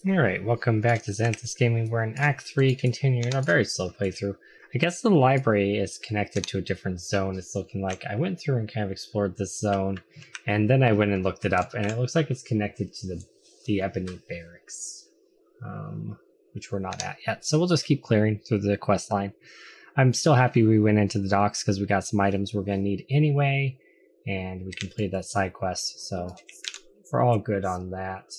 Alright, welcome back to Zanthyst Gaming. We're in Act 3, continuing our very slow playthrough. I guess the library is connected to a different zone, it's looking like. I went through and kind of explored this zone, and then I went and looked it up, and it looks like it's connected to the Ebony Barracks, which we're not at yet. So we'll just keep clearing through the quest line. I'm still happy we went into the docks because we got some items we're going to need anyway, and we completed that side quest, so we're all good on that.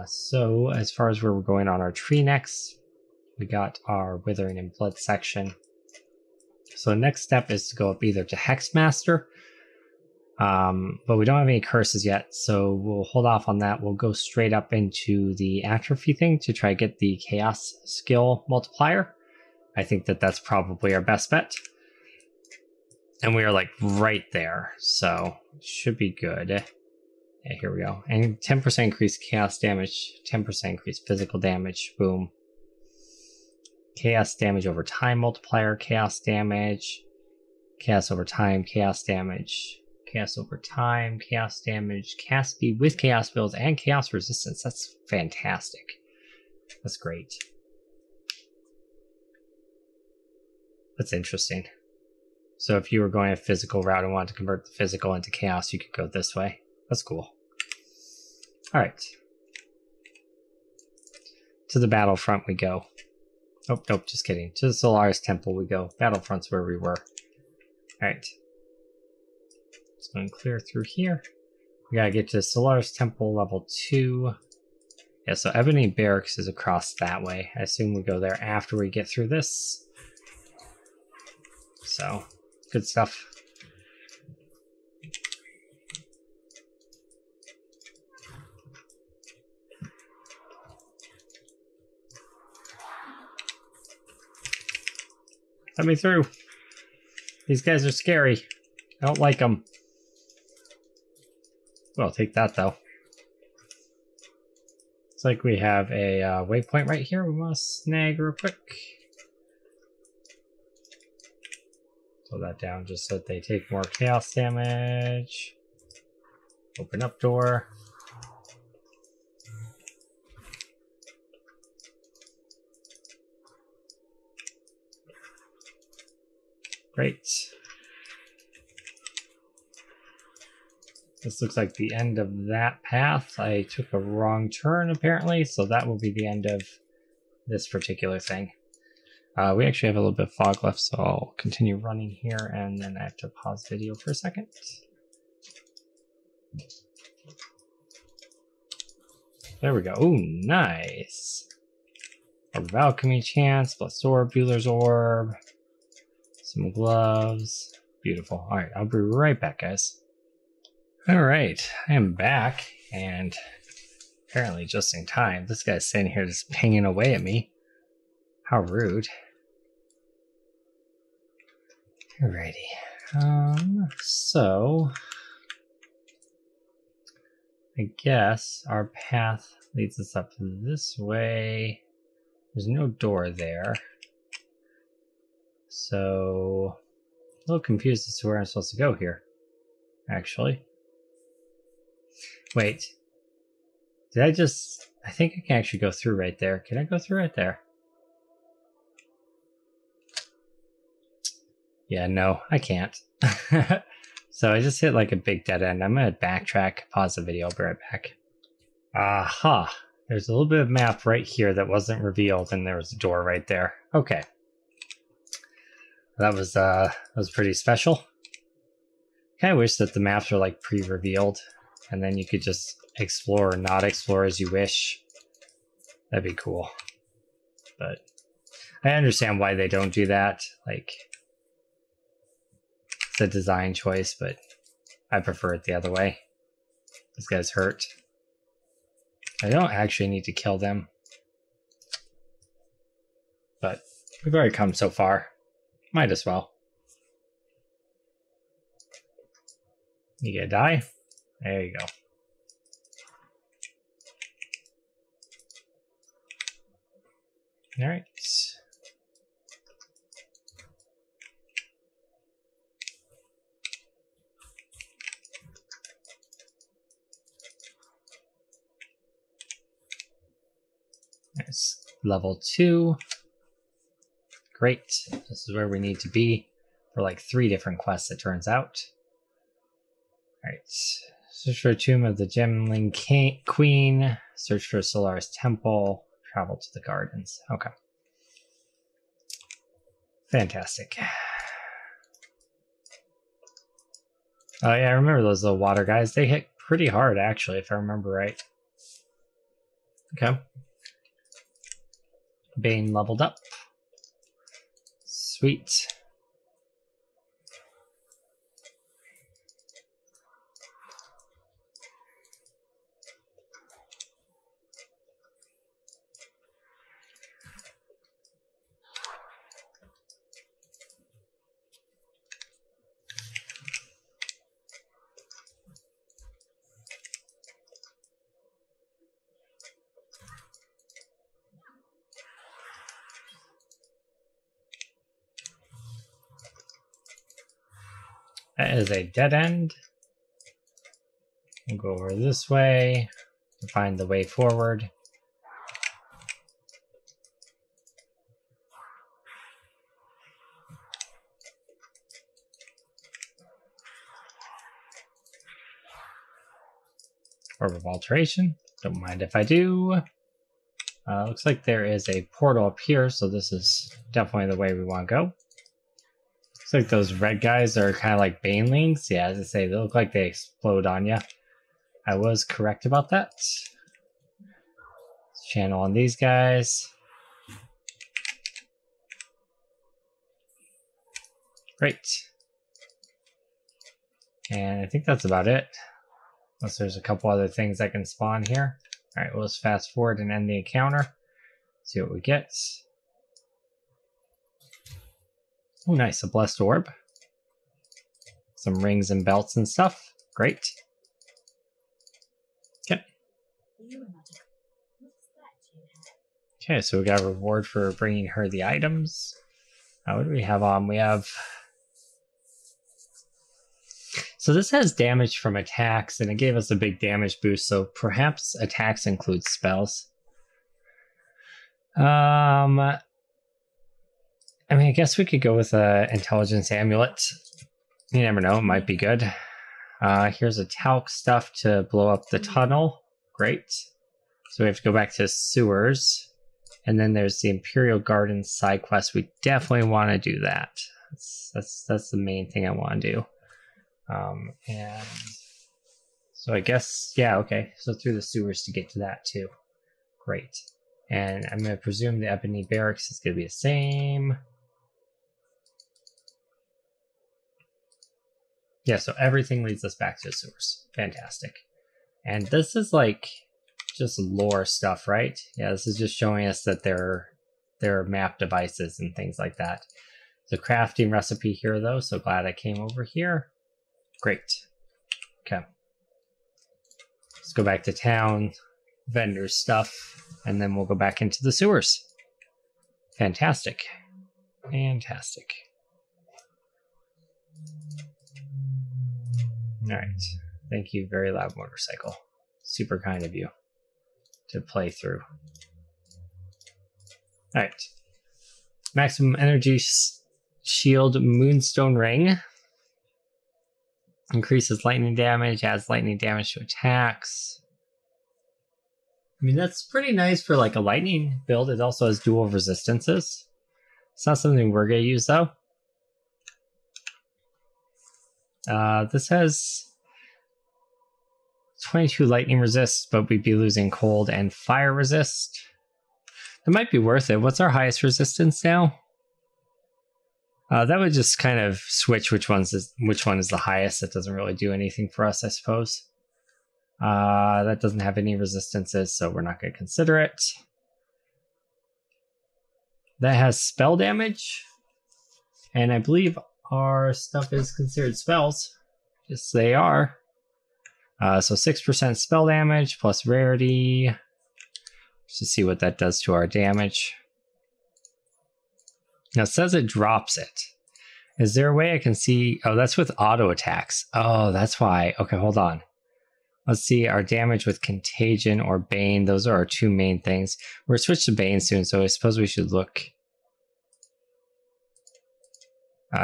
So as far as where we're going on our tree next, we got our Withering and Blood section. So the next step is to go up either to Hexmaster, but we don't have any curses yet, so we'll hold off on that. We'll go straight up into the Atrophy thing to try to get the Chaos skill multiplier. I think that that's probably our best bet. And we are like right there, so it should be good. Yeah, here we go. And 10% increased chaos damage, 10% increased physical damage. Boom. Chaos damage over time multiplier, chaos damage, chaos over time, chaos damage, chaos over time, chaos damage, cast speed with chaos builds, and chaos resistance. That's fantastic. That's great. That's interesting. So if you were going a physical route and wanted to convert the physical into chaos, you could go this way. That's cool. Alright. To the battlefront we go. Oh, nope, just kidding. To the Solaris Temple we go. Battlefront's where we were. Alright. Just going to clear through here. We gotta get to Solaris Temple level 2. Yeah, so Ebony Barracks is across that way. I assume we go there after we get through this. So, good stuff. Let me through. These guys are scary. I don't like them. Well, take that though. Looks like we have a waypoint right here we want to snag real quick. Slow that down just so that they take more chaos damage. Open up door. Great. This looks like the end of that path. I took a wrong turn apparently, so that will be the end of this particular thing. We actually have a little bit of fog left, so I'll continue running here, and then I have to pause video for a second. There we go. Ooh, nice. Orb of Alchemy chance, plus orb, Bueller's orb. Some gloves. Beautiful. Alright, I'll be right back, guys. Alright, I am back, and apparently just in time. This guy's sitting here just pinging away at me. How rude. Alrighty. So I guess our path leads us up this way. There's no door there. So a little confused as to where I'm supposed to go here, actually. Wait. Did I just... I think I can actually go through right there. Can I go through right there? Yeah, no, I can't. So I just hit like a big dead end. I'm going to backtrack, pause the video, I'll be right back. Aha! There's a little bit of map right here that wasn't revealed, and there was a door right there. Okay. That was pretty special. Kind of wish that the maps were like pre-revealed, and then you could just explore or not explore as you wish. That'd be cool. But I understand why they don't do that. Like, it's a design choice, but I prefer it the other way. This guy's hurt. I don't actually need to kill them, but we've already come so far. Might as well. You gonna die? There you go. Alright. It's level 2. Great. This is where we need to be for like 3 different quests, it turns out. Alright. Search for a tomb of the Gemling Queen. Search for Solaris Temple. Travel to the gardens. Okay. Fantastic. Oh yeah, I remember those little water guys. They hit pretty hard, actually, if I remember right. Okay. Bane leveled up. Sweet. That is a dead end. We'll go over this way to find the way forward. Orb of Alteration. Don't mind if I do. Looks like there is a portal up here, so this is definitely the way we want to go. Looks like those red guys are kind of like banelings. Yeah, as I say, they look like they explode on you. I was correct about that. Let's channel on these guys. Great. And I think that's about it. Unless there's a couple other things that can spawn here. Alright, we'll just fast forward and end the encounter. See what we get. Oh, nice, a blessed orb. Some rings and belts and stuff. Great. Okay. Okay, so we got a reward for bringing her the items. What do we have on? We have... So this has damage from attacks, and it gave us a big damage boost, so perhaps attacks include spells. I mean, I guess we could go with an Intelligence Amulet. You never know, it might be good. Here's a talc stuff to blow up the tunnel. Great. So we have to go back to sewers. And then there's the Imperial Gardens side quest. We definitely want to do that. That's the main thing I want to do. And so I guess, yeah, okay. So through the sewers to get to that too. Great. And I'm going to presume the Ebony Barracks is going to be the same. Yeah, so everything leads us back to the sewers. Fantastic. And this is like just lore stuff, right? Yeah, this is just showing us that there are map devices and things like that. The crafting recipe here, though, so glad I came over here. Great. Okay. Let's go back to town, vendor stuff, and then we'll go back into the sewers. Fantastic. Fantastic. All right. Thank you, Very Loud Motorcycle. Super kind of you to play through. All right. Maximum Energy Shield Moonstone Ring. Increases lightning damage, adds lightning damage to attacks. I mean, that's pretty nice for like a lightning build. It also has dual resistances. It's not something we're going to use though. This has 22 lightning resist, but we'd be losing cold and fire resist. That might be worth it. What's our highest resistance now? That would just kind of switch which one is the highest. It doesn't really do anything for us, I suppose. That doesn't have any resistances, so we're not going to consider it. That has spell damage, and I believe our stuff is considered spells. Yes, they are. So 6% spell damage plus rarity. Let's just see what that does to our damage. Now it says it drops it. Is there a way I can see? Oh, that's with auto attacks. Oh, that's why. Okay, hold on. Let's see, our damage with Contagion or Bane. Those are our two main things. We're switched to Bane soon, so I suppose we should look.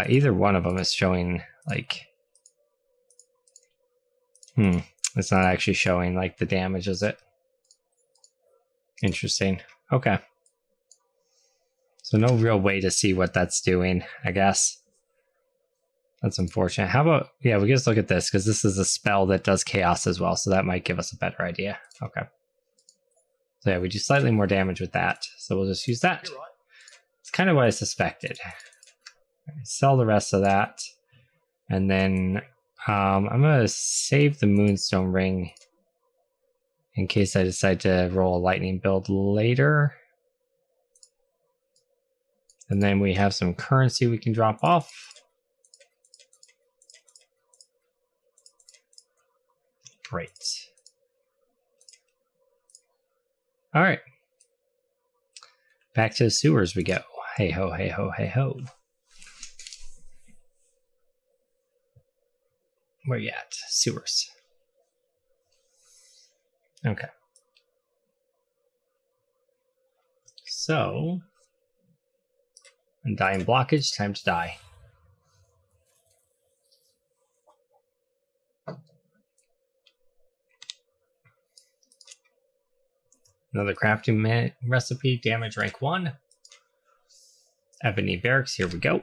Either one of them is showing, like... It's not actually showing, like, the damage, is it? Interesting. Okay. So no real way to see what that's doing, I guess. That's unfortunate. How about, yeah, we just look at this, because this is a spell that does chaos as well, so that might give us a better idea. Okay. So yeah, we do slightly more damage with that, so we'll just use that. It's kind of what I suspected. Sell the rest of that, and then I'm going to save the Moonstone Ring in case I decide to roll a lightning build later. And then we have some currency we can drop off. Great. All right. Back to the sewers we go. Hey ho, hey ho, hey ho. Where you at? Sewers. Okay. So, undying blockage, time to die. Another crafting recipe, damage rank 1. Ebony Barracks, here we go.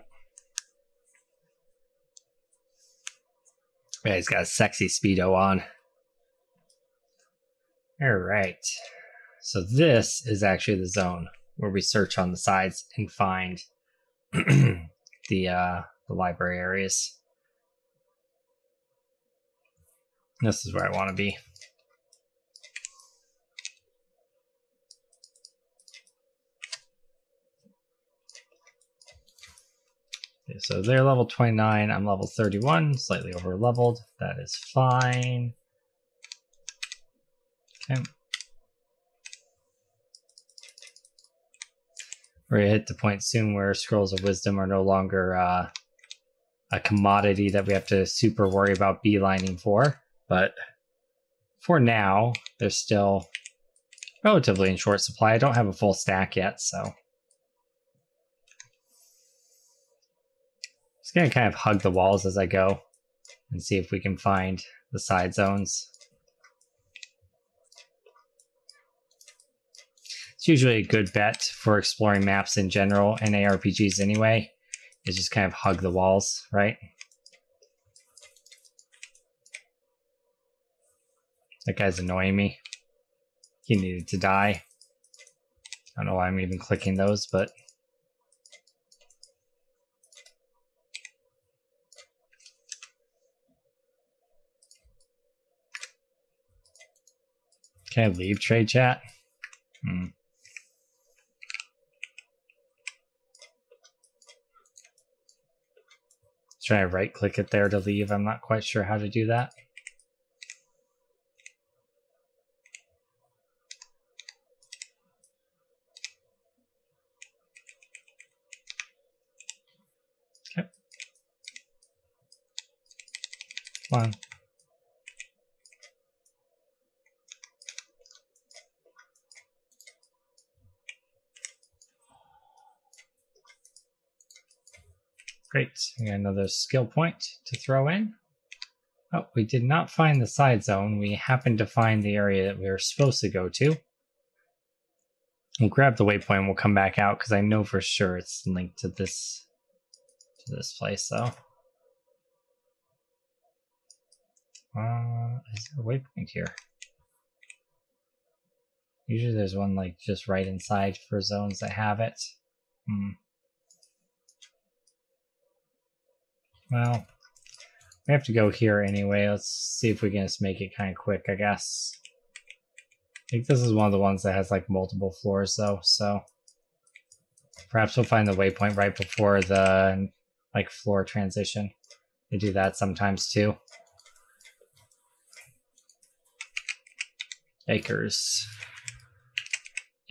Yeah, he's got a sexy Speedo on. Alright. So this is actually the zone where we search on the sides and find the library areas. This is where I want to be. Okay, so they're level 29, I'm level 31, slightly over leveled. That is fine. Okay. We're going to hit the point soon where Scrolls of Wisdom are no longer a commodity that we have to super worry about beelining for. But for now, they're still relatively in short supply. I don't have a full stack yet, so. Just going to kind of hug the walls as I go and see if we can find the side zones. It's usually a good bet for exploring maps in general and ARPGs anyway, is just kind of hug the walls, right? That guy's annoying me. He needed to die. I don't know why I'm even clicking those, but... Can I leave trade chat? Try to right click it there to leave. I'm not quite sure how to do that. Okay. Come on. Great. We got another skill point to throw in. Oh, we did not find the side zone. We happened to find the area that we were supposed to go to. We'll grab the waypoint and we'll come back out because I know for sure it's linked to this place though. Is there a waypoint here? Usually there's one like just right inside for zones that have it. Well, we have to go here anyway. Let's see if we can just make it kind of quick, I guess. I think this is one of the ones that has like multiple floors though, so perhaps we'll find the waypoint right before the like floor transition. They do that sometimes too. Yikers.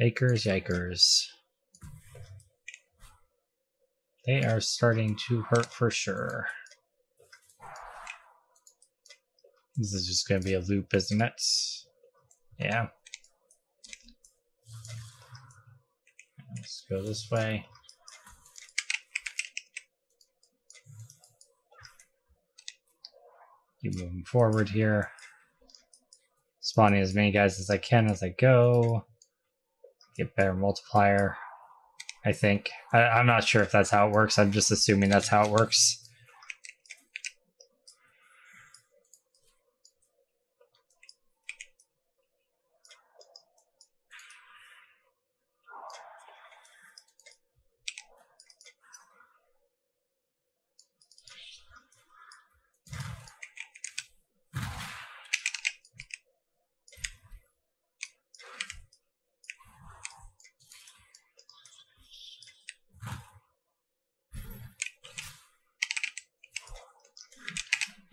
Yikers, yikers. They are starting to hurt for sure. This is just going to be a loop, isn't it? Yeah. Let's go this way. Keep moving forward here. Spawning as many guys as I can as I go. Get better multiplier, I think. I'm not sure if that's how it works. I'm just assuming that's how it works.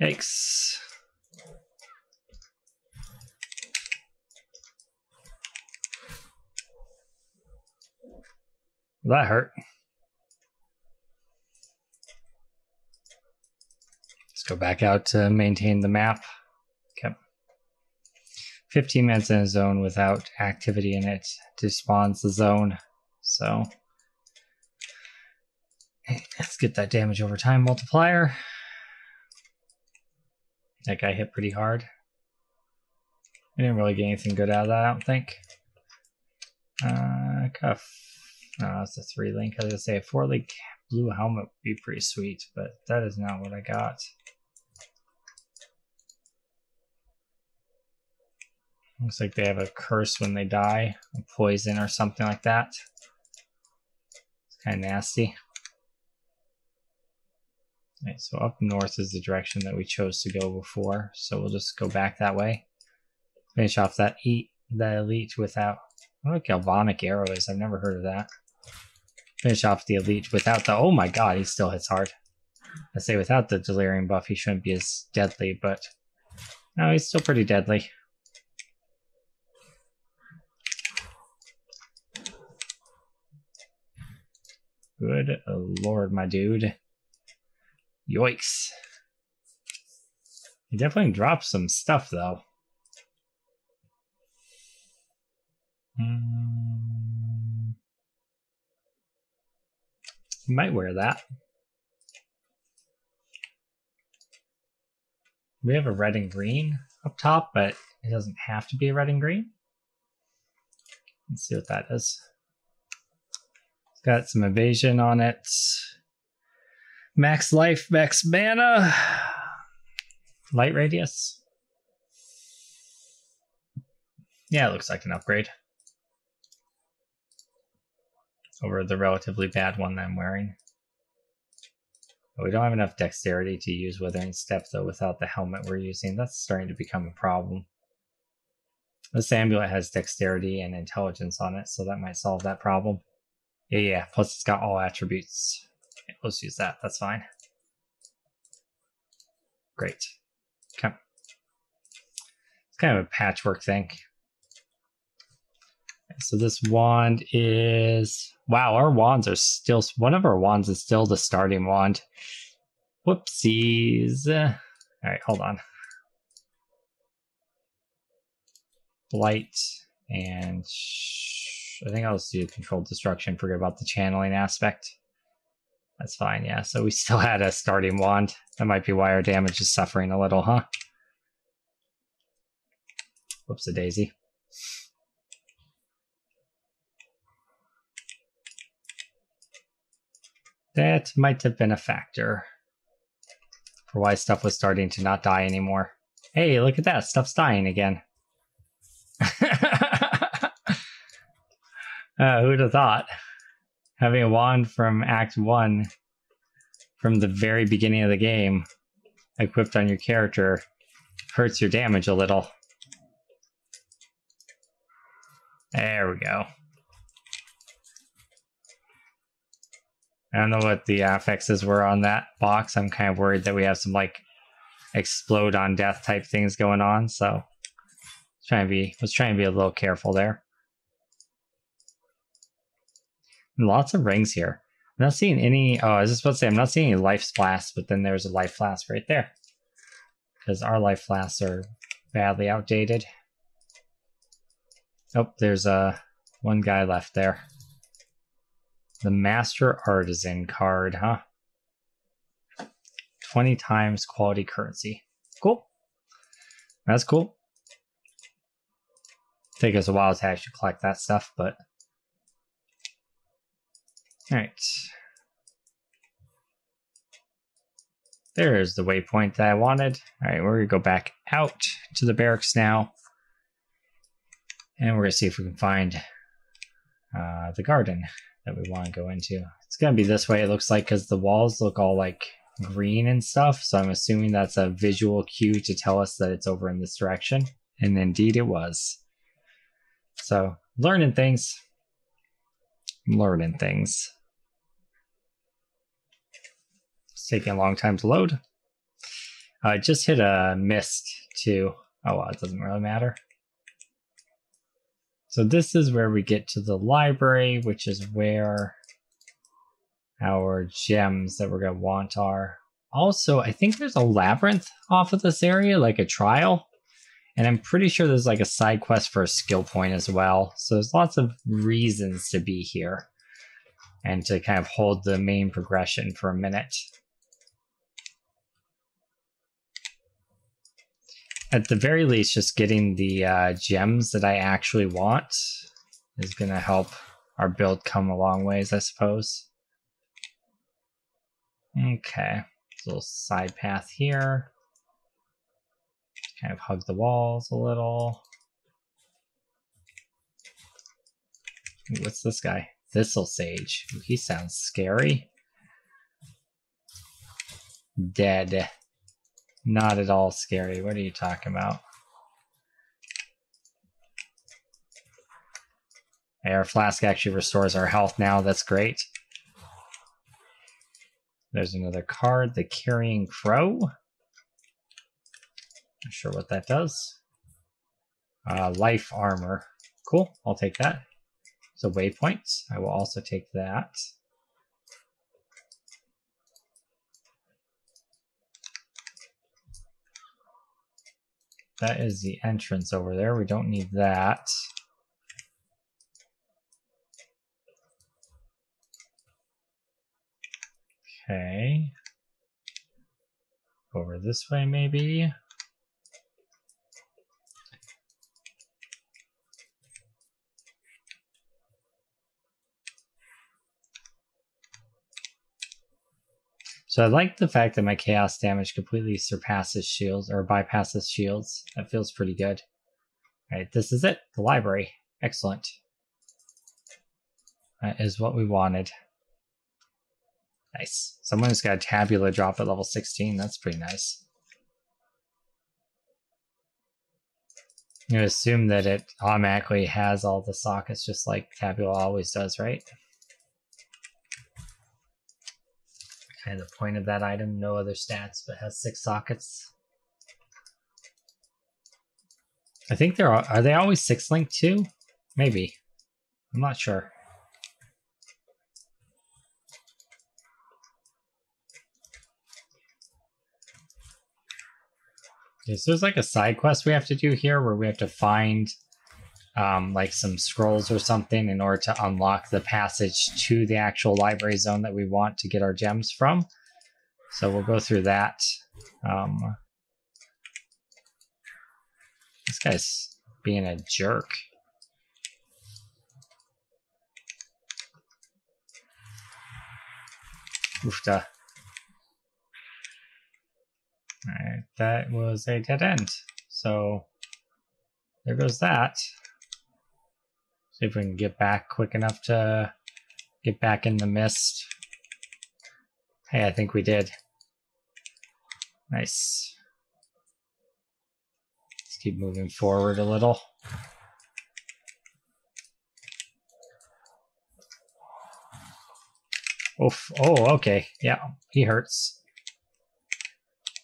Yikes. That hurt. Let's go back out to maintain the map. Okay. 15 minutes in a zone without activity in it despawns the zone. So let's get that damage over time multiplier. That guy hit pretty hard. I didn't really get anything good out of that, I don't think. Cuff. No, it's a 3-link. I was gonna say a 4-link blue helmet would be pretty sweet, but that is not what I got. Looks like they have a curse when they die, a poison or something like that. It's kind of nasty. Right, so up north is the direction that we chose to go before, so we'll just go back that way. Finish off that elite without... I don't know what galvanic arrow is, I've never heard of that. Finish off the elite without the... Oh my god, he still hits hard. I say without the delirium buff he shouldn't be as deadly, but... No, he's still pretty deadly. Good lord, my dude. Yoicks. He definitely dropped some stuff, though. He might wear that. We have a red and green up top, but it doesn't have to be a red and green. Let's see what that is. It's got some evasion on it. Max life, max mana. Light radius. Yeah, it looks like an upgrade over the relatively bad one that I'm wearing. But we don't have enough dexterity to use Withering Step, though, without the helmet we're using. That's starting to become a problem. This amulet has dexterity and intelligence on it, so that might solve that problem. Yeah, plus it's got all attributes. Okay, let's use that, that's fine. Great. Okay. It's kind of a patchwork thing. So this wand is... Wow, our wands are still... One of our wands is still the starting wand. Whoopsies. Alright, hold on. Blight and... I think I'll just do controlled destruction. Forget about the channeling aspect. That's fine, yeah. So we still had a starting wand. That might be why our damage is suffering a little, huh? Whoops-a-daisy. That might have been a factor for why stuff was starting to not die anymore. Hey, look at that. Stuff's dying again. Who'd have thought? Having a wand from Act 1 from the very beginning of the game equipped on your character hurts your damage a little. There we go. I don't know what the affixes were on that box. I'm kind of worried that we have some like explode on death type things going on. So was trying to be a little careful there. And lots of rings here. I'm not seeing any. Oh, I was just about to say I'm not seeing any life flasks, but then there's a life flask right there. because our life flasks are badly outdated. Oh, there's one guy left there. The Master Artisan card, huh? 20 times quality currency. Cool. That's cool. Take us a while to actually collect that stuff, but alright. There's the waypoint that I wanted. Alright, we're gonna go back out to the barracks now. And we're gonna see if we can find the garden that we want to go into. It's gonna be this way, it looks like, because the walls look all like green and stuff, so I'm assuming that's a visual cue to tell us that it's over in this direction. And indeed it was. So, learning things. Learning things. It's taking a long time to load. I just hit a mist too. Oh well, it doesn't really matter. So this is where we get to the library, which is where our gems that we're going to want are. Also, I think there's a labyrinth off of this area, like a trial. And I'm pretty sure there's like a side quest for a skill point as well. So there's lots of reasons to be here and to kind of hold the main progression for a minute. At the very least, just getting the gems that I actually want is going to help our build come a long ways, I suppose. Okay, little side path here. Kind of hug the walls a little. Ooh, what's this guy? Thistle Sage. Ooh, he sounds scary. Dead. Not at all scary. What are you talking about? Hey, our flask actually restores our health now. That's great. There's another card, the Carrying Crow. Not sure what that does. Life armor. Cool, I'll take that. So waypoints, I will also take that. That is the entrance over there. We don't need that. Okay. Over this way, maybe. So I like the fact that my chaos damage completely surpasses shields, or bypasses shields. That feels pretty good. Alright, this is it. The library. Excellent. That is what we wanted. Nice. Someone's got a tabula drop at level 16. That's pretty nice. I'm going to assume that it automatically has all the sockets just like tabula always does, right? And the point of that item, no other stats, but has 6 sockets. I think are they always 6 linked too? Maybe. I'm not sure. Okay, so there's like a side quest we have to do here where we have to find like some scrolls or something in order to unlock the passage to the actual library zone that we want to get our gems from. So we'll go through that. This guy's being a jerk. Oofta. Alright, that was a dead end. So there goes that. See if we can get back quick enough to get back in the mist. Hey, I think we did. Nice. Let's keep moving forward a little. Oof. Oh, okay. Yeah, he hurts.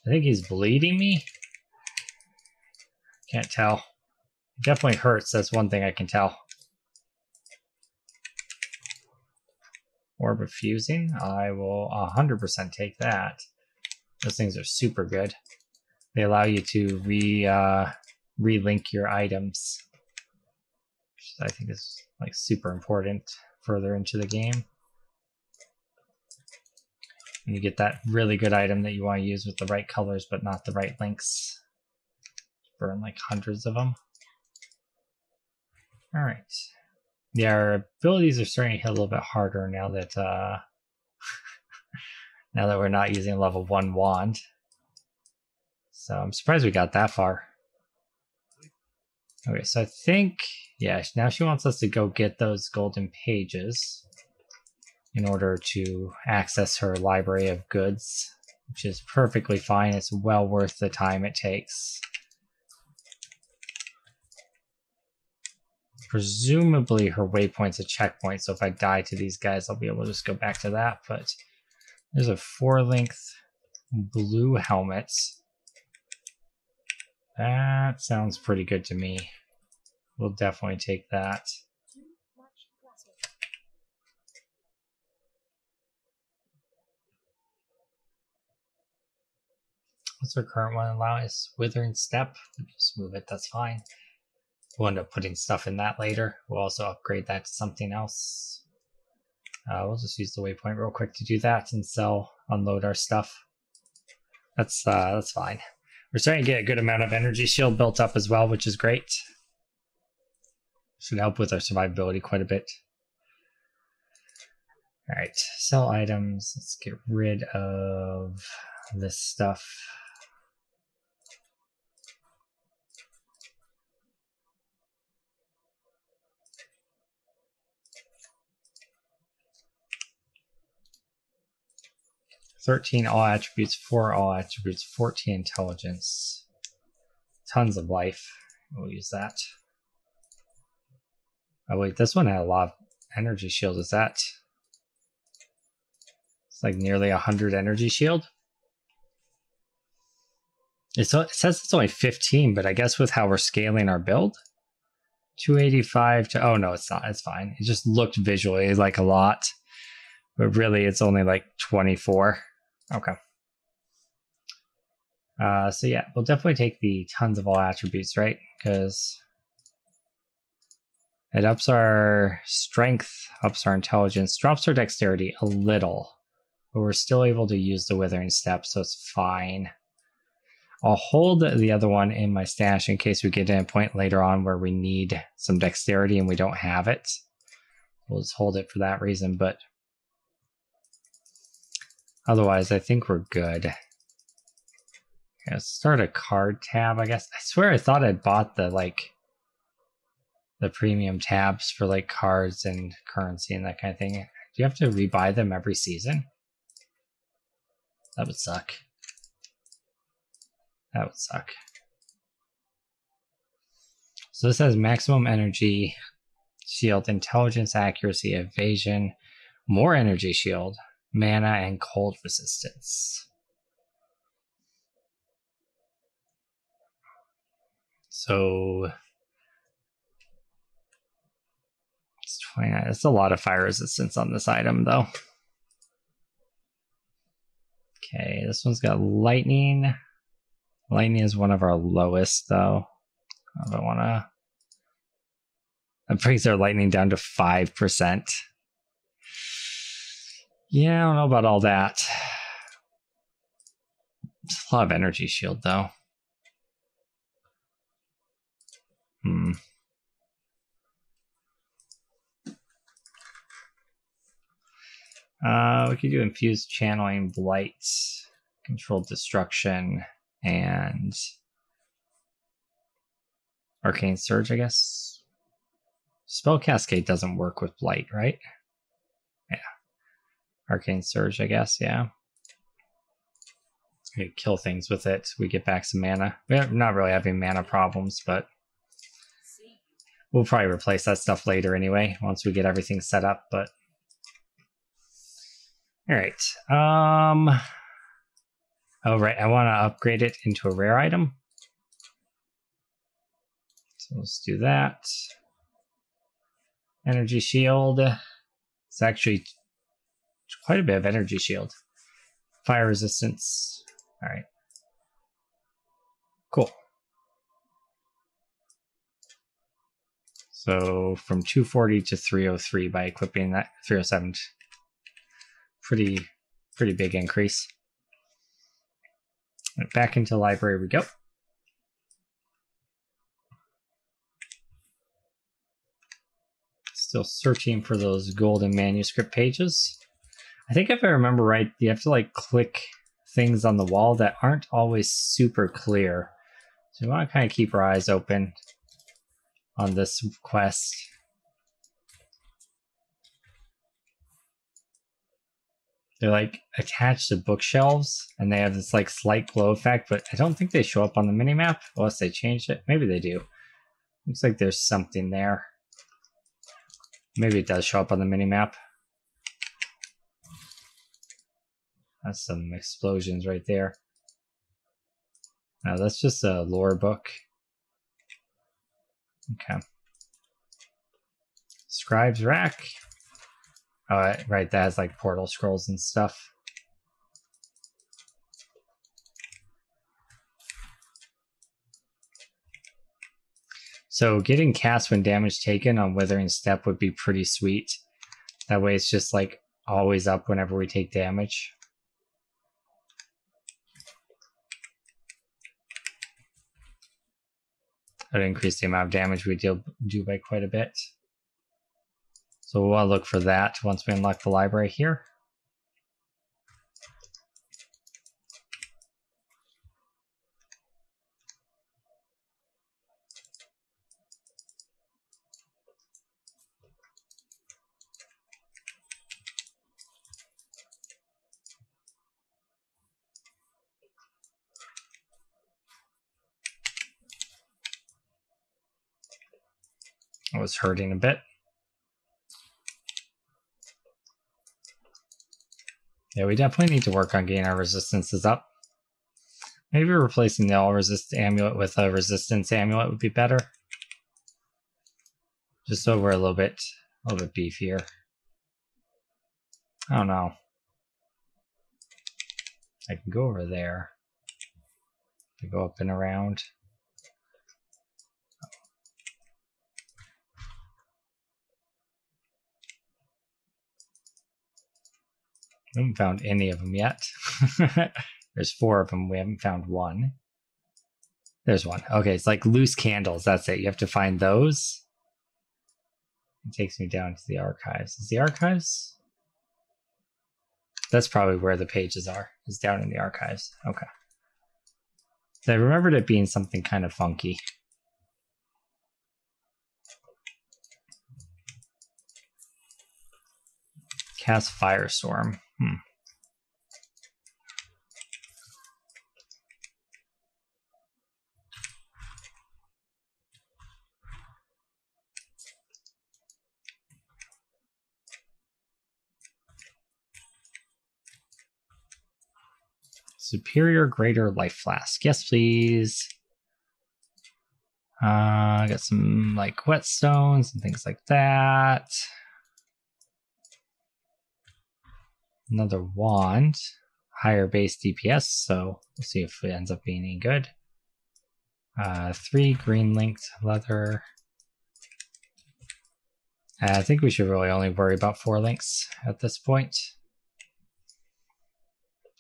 I think he's bleeding me. Can't tell. It definitely hurts. That's one thing I can tell. Orb of Fusing. I will 100% take that. Those things are super good. they allow you to relink your items, which I think is like super important further into the game. And you get that really good item that you want to use with the right colors, but not the right links. Burn like hundreds of them. All right. Yeah, our abilities are starting to hit a little bit harder now that now that we're not using a level 1 wand. So I'm surprised we got that far. Okay, so I think, yeah, now she wants us to go get those golden pages in order to access her library of goods, which is perfectly fine. It's well worth the time it takes. Presumably her waypoint's a checkpoint, so if I die to these guys, I'll be able to just go back to that. But there's a 4-length blue helmet. That sounds pretty good to me. We'll definitely take that. What's our current one allow us? Withering Step. We can just move it, that's fine. We'll end up putting stuff in that later. We'll also upgrade that to something else. We'll just use the waypoint real quick to do that and unload our stuff. That's fine. We're starting to get a good amount of energy shield built up as well, which is great. Should help with our survivability quite a bit. All right, sell items. Let's get rid of this stuff. $13 all attributes, 4 all attributes, 14 intelligence, tons of life. We'll use that. Oh wait, this one had a lot of energy shield. Is that? It's like nearly 100 energy shield. It says it's only 15, but I guess with how we're scaling our build, 285 to, oh no, it's not, it's fine. It just looked visually like a lot, but really it's only like 24. Okay. So yeah, we'll definitely take the tons of all attributes, right? Because it ups our strength, ups our intelligence, drops our dexterity a little, but we're still able to use the Withering Step, so it's fine. I'll hold the other one in my stash in case we get to a point later on where we need some dexterity and we don't have it. We'll just hold it for that reason, but otherwise I think we're good. Okay, let's start a card tab, I guess. I swear I thought I'd bought the premium tabs for like cards and currency and that kind of thing. Do you have to rebuy them every season? That would suck. That would suck. So this has maximum energy shield, intelligence, accuracy, evasion, more energy shield, mana, and cold resistance. So it's 29. That's a lot of fire resistance on this item, though. Okay, this one's got lightning. Lightning is one of our lowest, though. I don't want to. That brings our lightning down to 5%. Yeah, I don't know about all that. It's a lot of energy shield, though. We could do infused channeling, blight, controlled destruction, and arcane surge, I guess. Spell cascade doesn't work with blight, right? Yeah. Arcane surge, I guess, yeah. We could kill things with it. We get back some mana. We're not really having mana problems, but we'll probably replace that stuff later anyway, once we get everything set up, but all right. Oh, right. I want to upgrade it into a rare item. So let's do that. Energy shield. It's actually quite a bit of energy shield. Fire resistance. All right. Cool. So from 240 to 303 by equipping that 307. Pretty big increase. Back into library we go. Still searching for those golden manuscript pages. I think if I remember right, you have to like click things on the wall that aren't always super clear. So we want to kind of keep our eyes open on this quest. They're like attached to bookshelves and they have this like slight glow effect, but I don't think they show up on the minimap unless they changed it. Maybe they do. Looks like there's something there. Maybe it does show up on the minimap. That's some explosions right there. No, that's just a lore book. Okay. Scribe's Rack. Oh, right, that has like portal scrolls and stuff. So getting cast when damage taken on Withering Step would be pretty sweet. That way it's just like always up whenever we take damage. That would increase the amount of damage we do by quite a bit. So we'll want to look for that once we unlock the library here. I was hurting a bit. Yeah, we definitely need to work on getting our resistances up. Maybe replacing the all-resist amulet with a resistance amulet would be better. Just so we're a little bit beefier. I don't know. I can go over there. I go up and around. We haven't found any of them yet. There's 4 of them. We haven't found one. There's one. Okay, it's like loose candles. That's it. You have to find those. It takes me down to the archives. Is the archives? That's probably where the pages are. It's down in the archives. Okay. So I remembered it being something kind of funky. Cast Firestorm. Superior Greater Life Flask. Yes, please. I got some like whetstones and things like that. Another wand. Higher base DPS, so we'll see if it ends up being any good. 3 green linked leather. I think we should really only worry about 4 links at this point.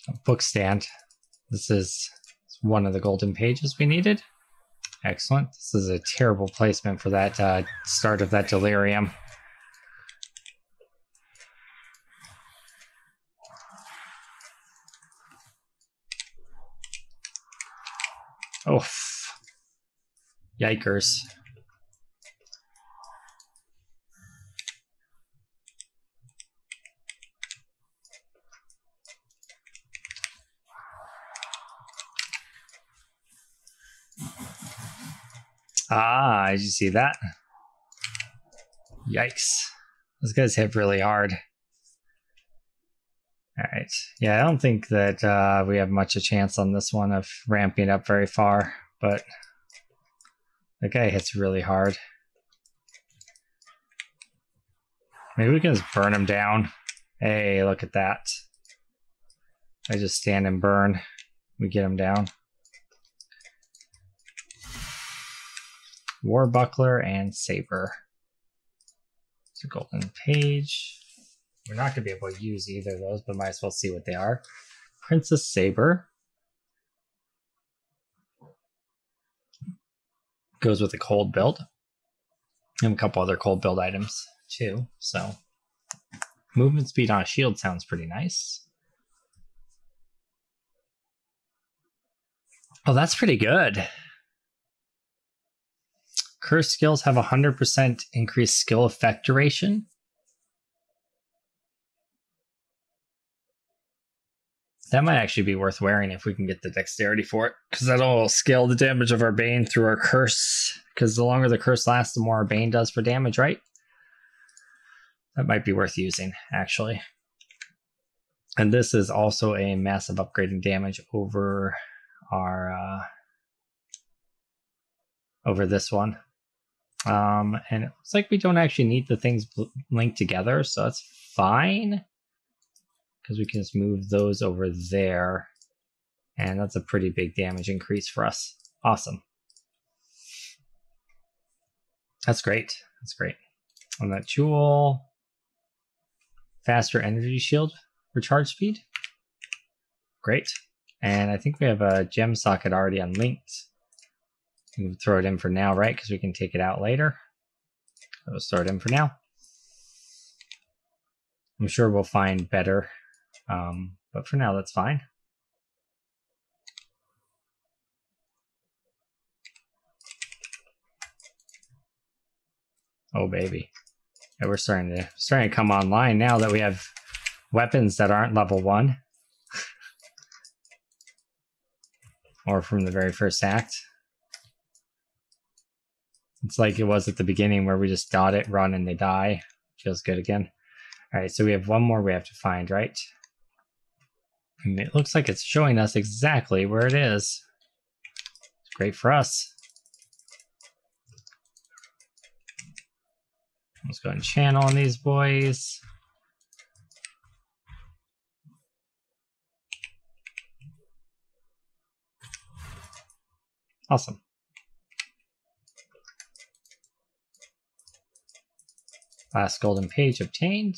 A book stand. This is one of the golden pages we needed. Excellent. This is a terrible placement for that start of that Delirium. Oh, yikers. Ah, did you see that? Yikes. Those guys hit really hard. Alright. Yeah, I don't think that we have much a chance on this one of ramping up very far, but that guy hits really hard. Maybe we can just burn him down. Hey, look at that. I just stand and burn. We get him down. Warbuckler and Saber. It's a golden page. We're not going to be able to use either of those, but might as well see what they are. Princess Saber. Goes with a cold build. And a couple other cold build items too. So movement speed on a shield sounds pretty nice. Oh, that's pretty good. Curse skills have 100% increased skill effect duration. That might actually be worth wearing if we can get the dexterity for it, because that'll scale the damage of our Bane through our curse, because the longer the curse lasts, the more our Bane does for damage, right? That might be worth using, actually. And this is also a massive upgrade in damage over our over this one. And it looks like we don't actually need the things linked together, so that's fine. Because we can just move those over there. And that's a pretty big damage increase for us. Awesome. That's great. That's great. On that jewel, faster energy shield recharge speed. Great. And I think we have a gem socket already unlinked. We can throw it in for now, right? Because we can take it out later. So let's throw it in for now. I'm sure we'll find better. But for now, that's fine. Oh, baby. Yeah, we're starting to come online now that we have weapons that aren't level 1. Or from the very first act. It's like it was at the beginning where we just dot it, run, and they die. Feels good again. Alright, so we have one more we have to find, right? And it looks like it's showing us exactly where it is. It's great for us. Let's go ahead and channel on these boys. Awesome. Last golden page obtained.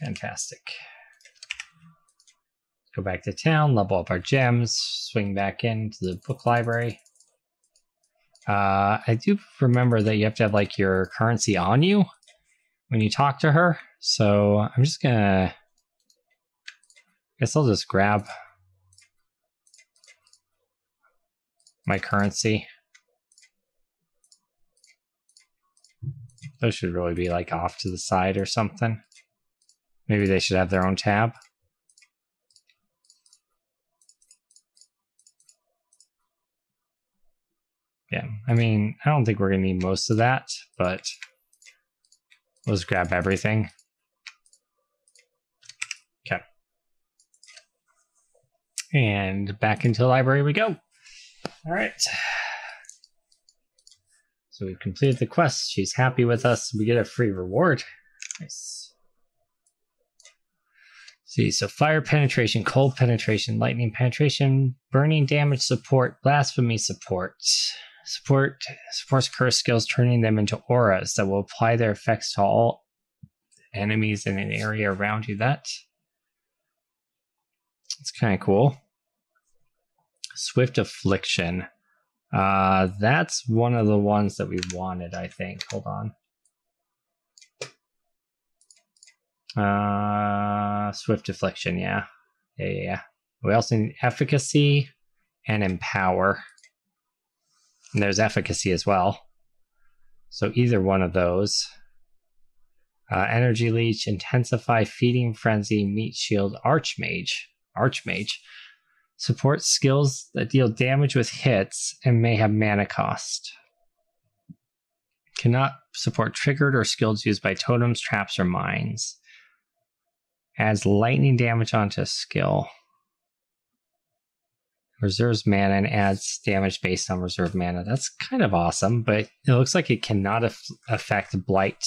Fantastic. Go back to town, level up our gems, swing back into the book library. I do remember that you have to have like your currency on you when you talk to her. So I'm just gonna, I guess I'll just grab my currency. Those should really be like off to the side or something. Maybe they should have their own tab. Yeah, I mean, I don't think we're going to need most of that, but let's grab everything. Okay. And back into the library we go. All right. So we've completed the quest. She's happy with us. We get a free reward. Nice. See, so fire penetration, cold penetration, lightning penetration, burning damage support, blasphemy support. Supports curse skills, turning them into auras that will apply their effects to all enemies in an area around you. That's kind of cool. Swift affliction. That's one of the ones that we wanted, I think. Hold on. Swift affliction, yeah. Yeah. We also need efficacy and empower. And there's efficacy as well. So either one of those. Energy leech, intensify, feeding frenzy, meat shield, archmage. Supports skills that deal damage with hits and may have mana cost. Cannot support triggered or skills used by totems, traps, or mines. Adds lightning damage onto a skill. Reserves mana and adds damage based on reserve mana. That's kind of awesome, but it looks like it cannot affect Blight,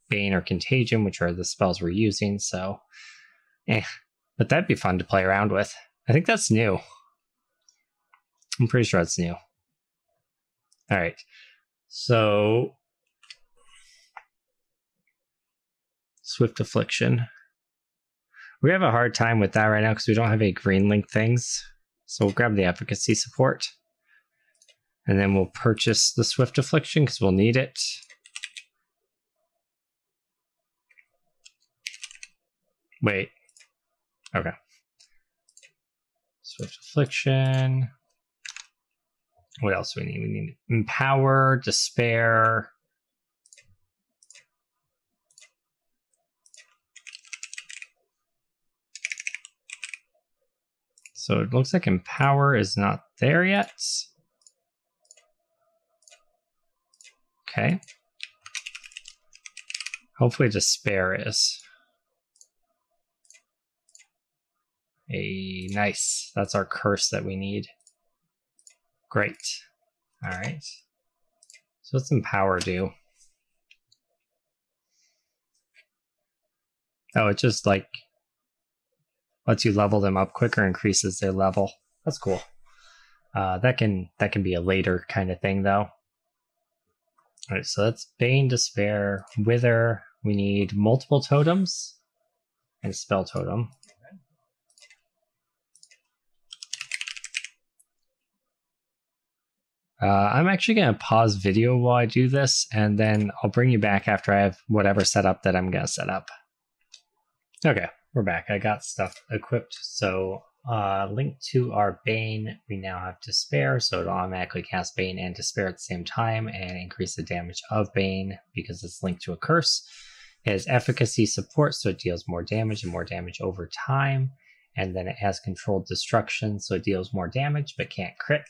Bane, or Contagion, which are the spells we're using, so but that'd be fun to play around with. I think that's new. I'm pretty sure it's new. All right. So Swift Affliction. We have a hard time with that right now because we don't have any green link things. So we'll grab the efficacy support. And then we'll purchase the Swift Affliction because we'll need it. Wait. Okay. Swift Affliction. What else do we need? We need Empower, Despair. So it looks like Empower is not there yet. Okay. Hopefully Despair is. Nice. That's our curse that we need. Great. All right. So what's Empower do? Oh, it just like lets you level them up quicker, increases their level. That's cool. That can be a later kind of thing though. All right, so that's Bane, Despair, Wither. We need multiple totems and Spell Totem. I'm actually going to pause video while I do this, and then I'll bring you back after I have whatever setup that I'm going to set up. Okay, we're back. I got stuff equipped. So linked to our Bane, we now have Despair, so it'll automatically cast Bane and Despair at the same time and increase the damage of Bane because it's linked to a curse. It has efficacy support, so it deals more damage and more damage over time. And then it has controlled destruction, so it deals more damage but can't crit.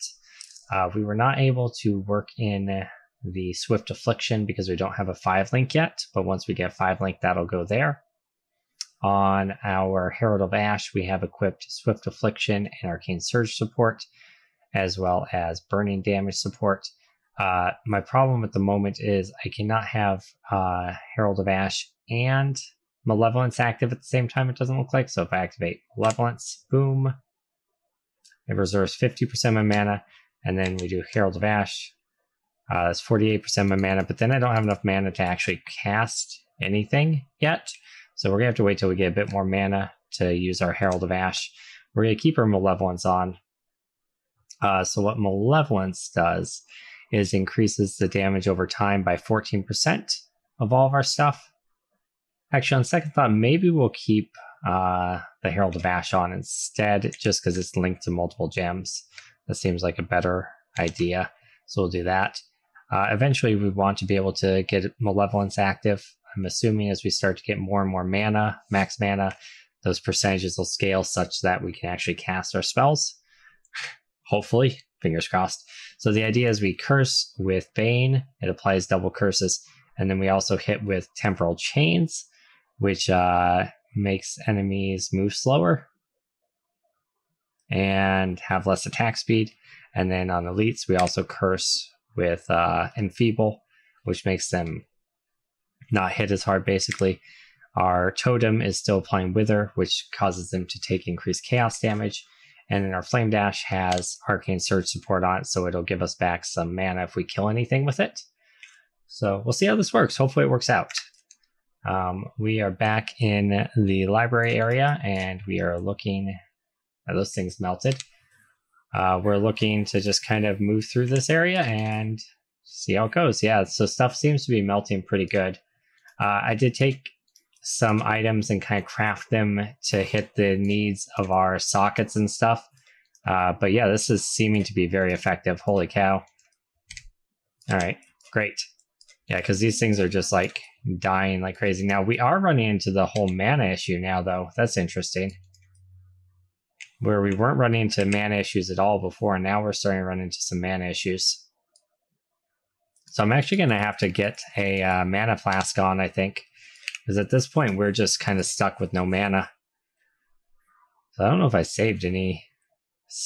We were not able to work in the Swift Affliction because we don't have a 5-link yet, but once we get 5-link, that'll go there. On our Herald of Ash, we have equipped Swift Affliction and Arcane Surge support, as well as burning damage support. My problem at the moment is I cannot have Herald of Ash and Malevolence active at the same time, it doesn't look like. So if I activate Malevolence, boom, it reserves 50% of my mana. And then we do Herald of Ash. That's 48% of my mana, but then I don't have enough mana to actually cast anything yet. So we're going to have to wait till we get a bit more mana to use our Herald of Ash. We're going to keep our Malevolence on. So what Malevolence does is increases the damage over time by 14% of all of our stuff. Actually, on second thought, maybe we'll keep the Herald of Ash on instead, just because it's linked to multiple gems. That seems like a better idea, so we'll do that. Eventually, we want to be able to get Malevolence active. I'm assuming as we start to get more and more mana, max mana, those percentages will scale such that we can actually cast our spells. Hopefully, fingers crossed. So the idea is we curse with Bane, it applies double curses, and then we also hit with Temporal Chains, which makes enemies move slower and have less attack speed. And then on elites, we also curse with Enfeeble, which makes them not hit as hard, basically. Our totem is still applying Wither, which causes them to take increased chaos damage. And then our Flame Dash has Arcane Surge support on it, so it'll give us back some mana if we kill anything with it. So we'll see how this works. Hopefully it works out. We are back in the library area, and we are looking... those things melted. We're looking to just kind of move through this area and see how it goes. Yeah, so stuff seems to be melting pretty good. I did take some items and kind of craft them to hit the needs of our sockets and stuff. But yeah, this is seeming to be very effective. Holy cow. All right, great. Yeah, because these things are just like dying like crazy. Now, we are running into the whole mana issue now, though. That's interesting. Where we weren't running into mana issues at all before, and now we're starting to run into some mana issues. So I'm actually going to have to get a mana flask on, I think. Because at this point, we're just kind of stuck with no mana. So I don't know if I saved any...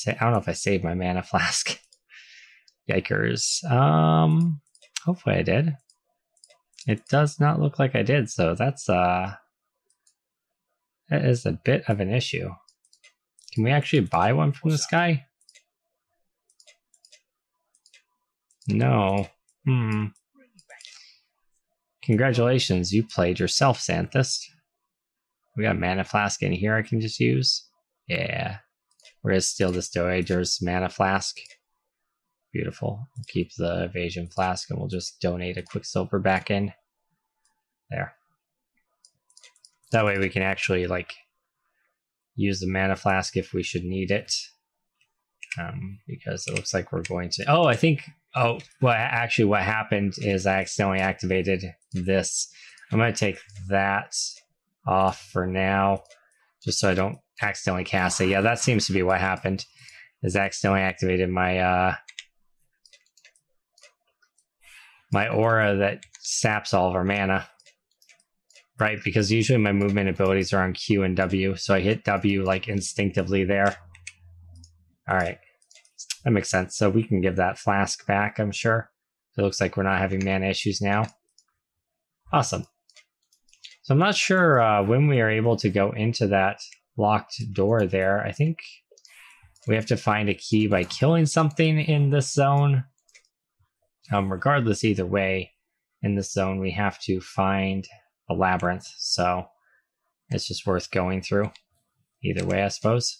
I don't know if I saved my mana flask. Yikers. Hopefully I did. It does not look like I did, so that's... that is a bit of an issue. Can we actually buy one from this guy? No. Congratulations, you played yourself, Zanthyst. We got a mana flask in here I can just use. Yeah. We're gonna steal this Dowager's mana flask. Beautiful. We'll keep the evasion flask and we'll just donate a Quicksilver back in. There. That way we can actually like use the mana flask if we should need it. Because it looks like we're going to... Oh, I think... Oh, well, actually what happened is I accidentally activated this. I'm going to take that off for now, just so I don't accidentally cast it. Yeah, that seems to be what happened, is I accidentally activated my my aura that saps all of our mana. Right, because usually my movement abilities are on Q and W, so I hit W like instinctively there. Alright, that makes sense. So we can give that flask back, I'm sure. It looks like we're not having mana issues now. Awesome. So I'm not sure when we are able to go into that locked door there. I think we have to find a key by killing something in this zone. Regardless, either way, in this zone we have to find a labyrinth, so it's just worth going through. Either way, I suppose.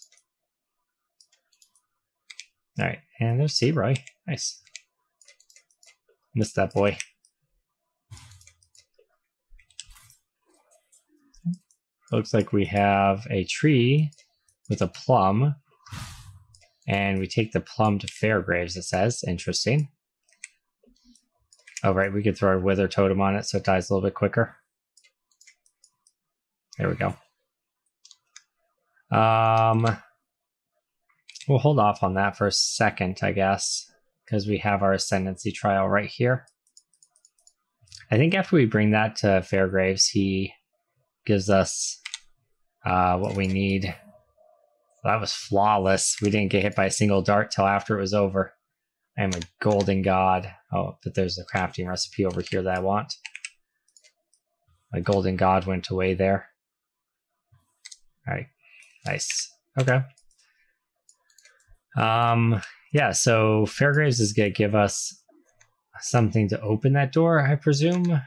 Alright, and there's Seabroy. Nice. Missed that boy. Looks like we have a tree with a plum, and we take the plum to Fairgraves, it says. Interesting. Oh, right, we could throw our Wither Totem on it so it dies a little bit quicker. There we go. We'll hold off on that for a second, I guess, because we have our Ascendancy trial right here. I think after we bring that to Fairgraves, he gives us what we need. That was flawless. We didn't get hit by a single dart till after it was over. I am a golden god. Oh, but there's a crafting recipe over here that I want. My golden god went away there. Alright, nice. Okay. Yeah, so Fairgraves is going to give us something to open that door, I presume.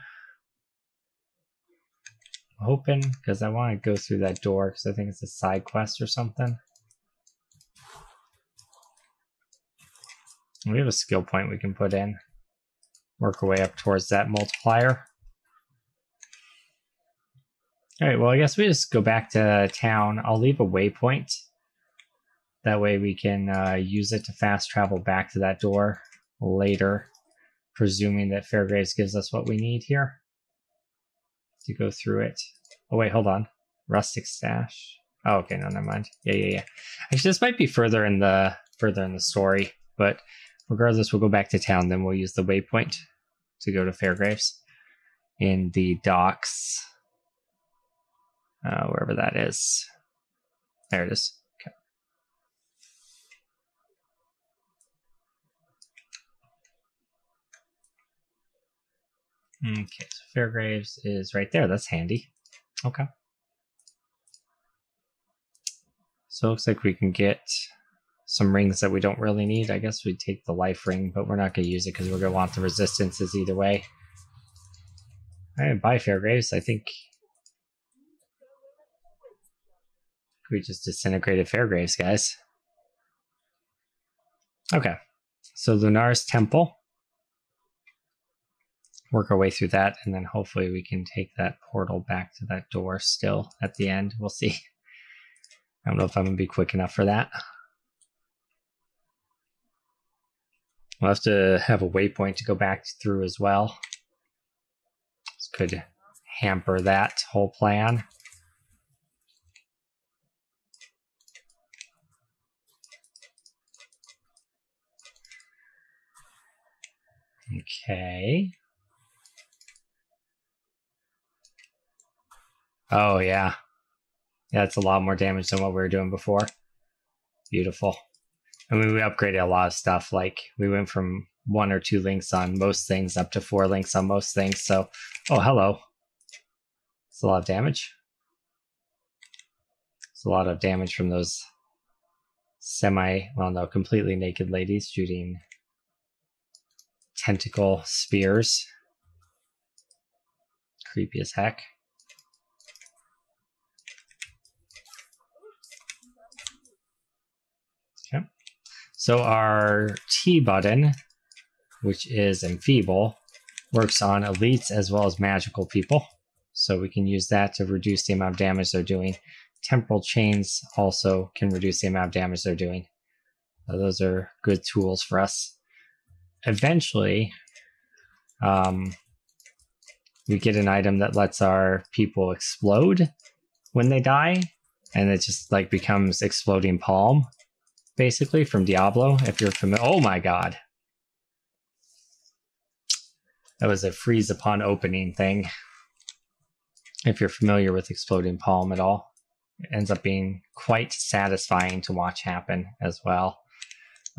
Open, because I want to go through that door, because I think it's a side quest or something. We have a skill point we can put in. Work our way up towards that multiplier. Alright, well I guess we just go back to town. I'll leave a waypoint. That way we can use it to fast travel back to that door later. Presuming that Fairgraves gives us what we need here. To go through it. Oh wait, hold on. Rustic stash. Oh, okay, no, never mind. Yeah. Actually, this might be further in the story, but regardless, we'll go back to town, then we'll use the waypoint to go to Fairgraves in the docks. Wherever that is. There it is. Okay, so Fairgraves is right there. That's handy. Okay. So it looks like we can get some rings that we don't really need. I guess we'd take the life ring, but we're not going to use it because we're going to want the resistances either way. Alright, bye Fairgraves. I think we just disintegrated Fairgraves, guys. Okay, so Lunar's Temple. Work our way through that, and then hopefully we can take that portal back to that door still at the end. We'll see. I don't know if I'm going to be quick enough for that. We'll have to have a waypoint to go back through as well. This could hamper that whole plan. Okay. Oh, yeah. Yeah, it's a lot more damage than what we were doing before. Beautiful. I mean, we upgraded a lot of stuff. Like, we went from 1 or 2 links on most things up to 4 links on most things. So, oh, hello. It's a lot of damage. It's a lot of damage from those completely naked ladies shooting tentacle spears. Creepy as heck. Okay. So our T button, which is enfeeble, works on elites as well as magical people. So we can use that to reduce the amount of damage they're doing. Temporal chains also can reduce the amount of damage they're doing. So those are good tools for us. Eventually, we get an item that lets our people explode when they die, and it just like becomes exploding palm, basically, from Diablo, if you're familiar. Oh my god. That was a freeze upon opening thing. If you're familiar with exploding palm at all, it ends up being quite satisfying to watch happen as well.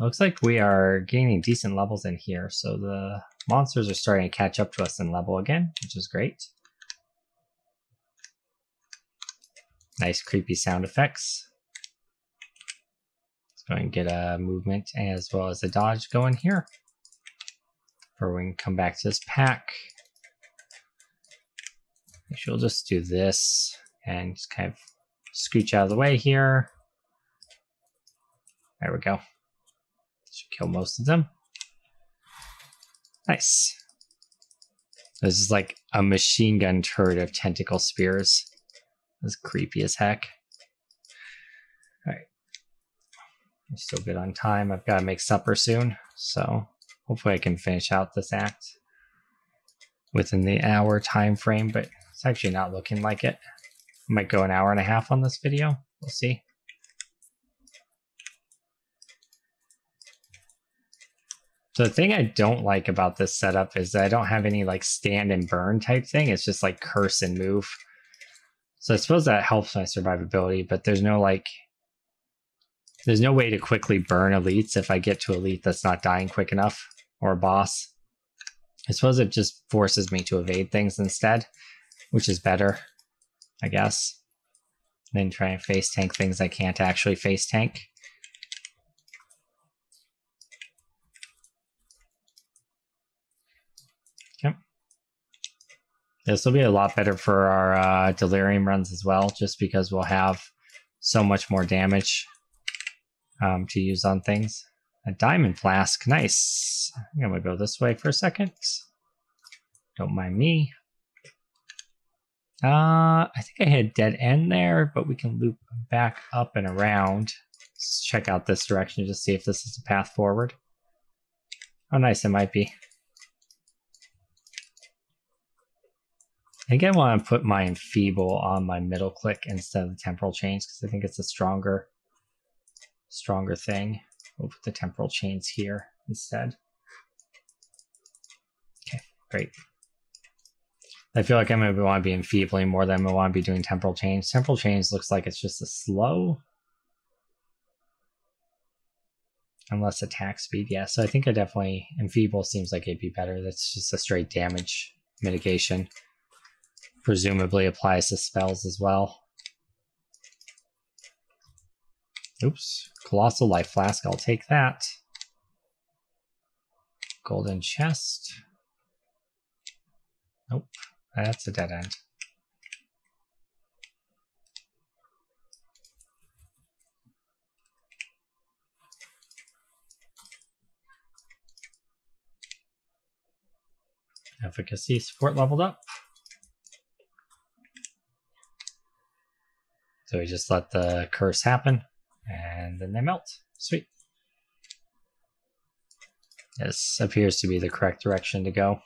It looks like we are gaining decent levels in here, so the monsters are starting to catch up to us in level again, which is great. Nice creepy sound effects. Let's go and get a movement as well as a dodge going here. Or we can come back to this pack. Actually, we'll just do this and just kind of scooch out of the way here. There we go. Should kill most of them. Nice. This is like a machine gun turret of tentacle spears. That's creepy as heck. Alright. I'm still good on time. I've got to make supper soon, so hopefully I can finish out this act within the hour time frame, but it's actually not looking like it. I might go an hour and a half on this video. We'll see. So the thing I don't like about this setup is that I don't have any like stand and burn type thing. It's just like curse and move. So I suppose that helps my survivability, but there's no way to quickly burn elites if I get to elite that's not dying quick enough, or a boss. I suppose it just forces me to evade things instead, which is better, I guess, than try and face tank things I can't actually face tank. Okay. This will be a lot better for our Delirium runs as well, just because we'll have so much more damage to use on things. A diamond flask, nice. I think I'm gonna go this way for a second. Don't mind me. I think I had dead end there, but we can loop back up and around. Let's check out this direction to see if this is a path forward. Oh, nice, it might be. I think I want to put my enfeeble on my middle click instead of the temporal chains, because I think it's a stronger thing. We'll put the temporal chains here instead. Okay, great. I feel like I'm going to want to be enfeebling more than I want to be doing temporal chains. Temporal chains looks like it's just a slow. Unless attack speed, yeah. So I think I definitely, enfeeble seems like it'd be better. That's just a straight damage mitigation. Presumably applies to spells as well. Oops, Colossal Life Flask, I'll take that. Golden Chest. Nope, that's a dead end. Efficacy support leveled up. So we just let the curse happen, and then they melt. Sweet. This appears to be the correct direction to go.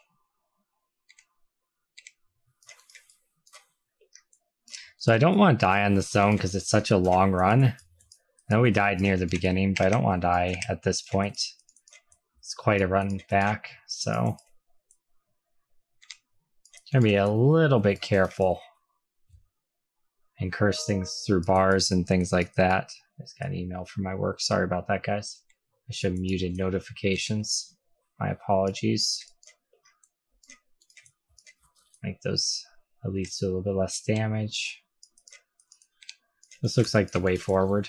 So I don't want to die on this zone because it's such a long run. I know we died near the beginning, but I don't want to die at this point. It's quite a run back, so gonna be a little bit careful and curse things through bars and things like that. I just got an email from my work. Sorry about that, guys. I should have muted notifications. My apologies. Make those at least do a little bit less damage. This looks like the way forward.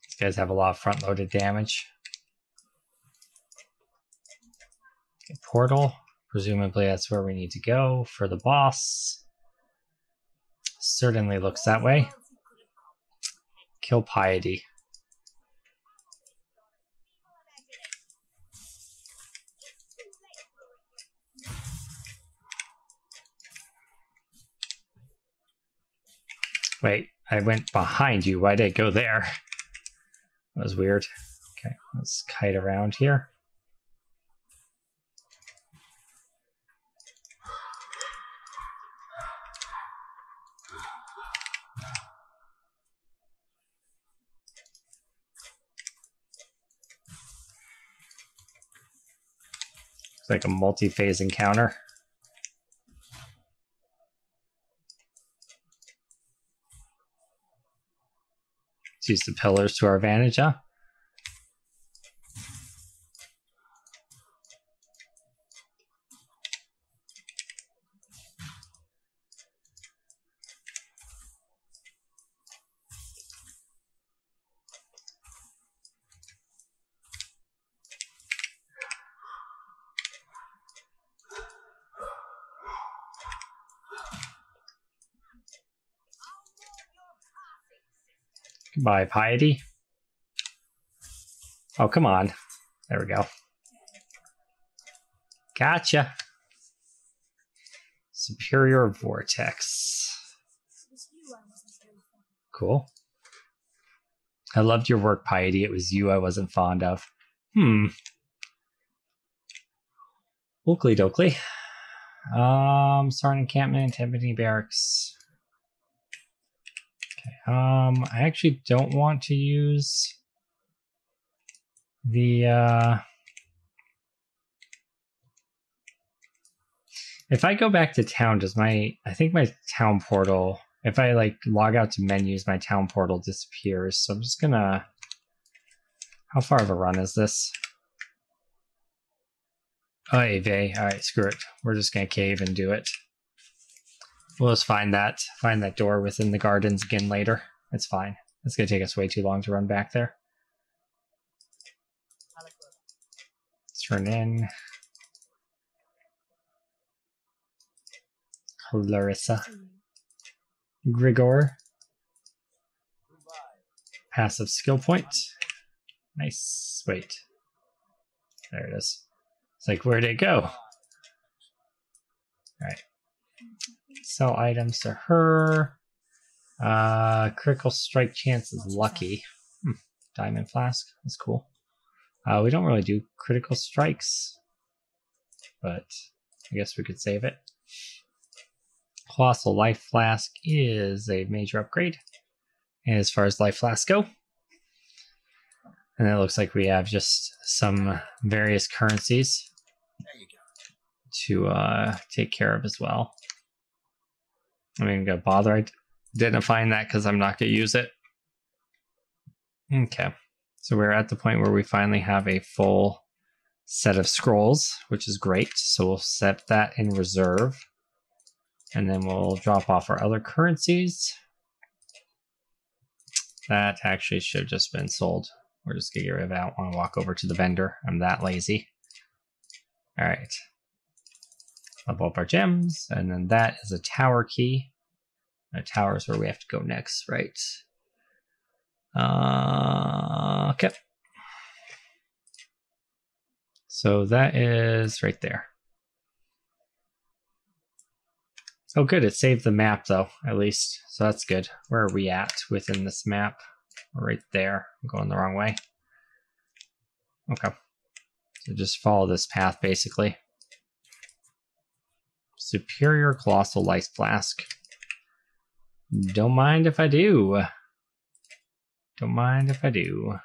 These guys have a lot of front-loaded damage. portal. Presumably that's where we need to go for the boss. Certainly looks that way. Kill Piety. Wait, I went behind you. Why did I go there? That was weird. Okay, let's kite around here. It's like a multi-phase encounter. Let's use the pillars to our advantage, huh? Goodbye, Piety. Oh, come on. There we go. Gotcha. Superior Vortex. Cool. I loved your work, Piety. It was you I wasn't fond of. Oakley dokley. Scion encampment, Timpani barracks. Okay. I actually don't want to use the if I go back to town, does I think my town portal, if I like log out to menus, my town portal disappears. So I'm just gonna, how far of a run is this? Oh, Ave. All right, screw it. We're just gonna cave and do it. We'll just find that door within the gardens again later. It's fine. It's gonna take us way too long to run back there. Turn in. Clarissa. Grigor. Passive skill point. Nice. Wait. There it is. It's like, where'd it go? Alright. Sell items to her. Critical strike chance is lucky. Diamond flask. That's cool. We don't really do critical strikes, but I guess we could save it. Colossal Life Flask is a major upgrade as far as Life Flasks go. And it looks like we have just some various currencies to take care of as well. I'm even going to bother identifying that because I'm not going to use it. Okay, so we're at the point where we finally have a full set of scrolls, which is great. So we'll set that in reserve. And then we'll drop off our other currencies. That actually should have just been sold. We're just going to get rid of it. I don't want to walk over to the vendor. I'm that lazy. All right. Level up our gems. And then that is a tower key. A tower is where we have to go next, right? Okay. So that is right there. Oh, good. It saved the map, though, at least. So that's good. Where are we at within this map? We're right there. I'm going the wrong way. Okay. So just follow this path, basically. Superior Colossal Life Flask. Don't mind if I do. Don't mind if I do.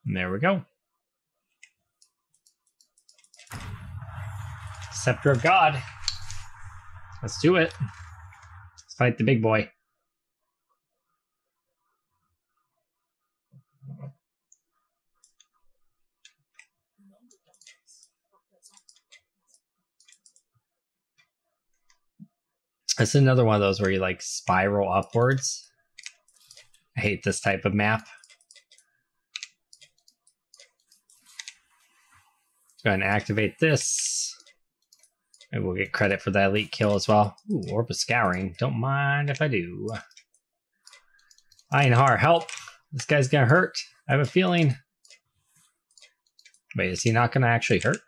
And there we go. Scepter of God. Let's do it. Let's fight the big boy. It's another one of those where you like spiral upwards. I hate this type of map. Let's go ahead and activate this. Maybe we'll get credit for that elite kill as well. Ooh, Orb of Scouring. Don't mind if I do. Einhar, help! This guy's gonna hurt. I have a feeling. Wait, is he not gonna actually hurt?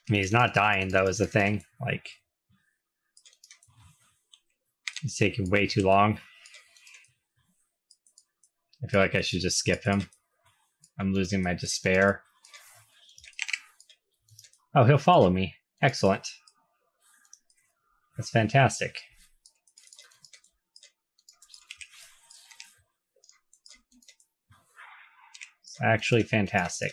I mean, he's not dying though, is the thing. Like, he's taking way too long. I feel like I should just skip him. I'm losing my despair. Oh, he'll follow me. Excellent. That's fantastic. It's actually fantastic.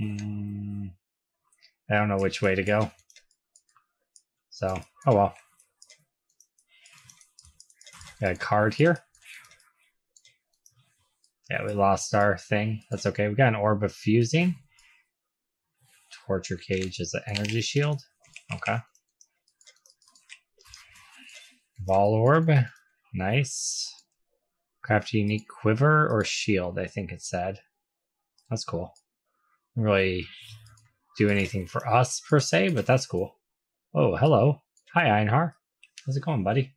I don't know which way to go. So, oh well. Got a card here. Yeah, we lost our thing. That's okay. We got an Orb of Fusing. Torture Cage is an energy shield. Okay. Ball Orb. Nice. Craft a unique quiver or shield, I think it said. That's cool. Doesn't really do anything for us per se, but that's cool. Oh, hello. Hi, Einhar. How's it going, buddy?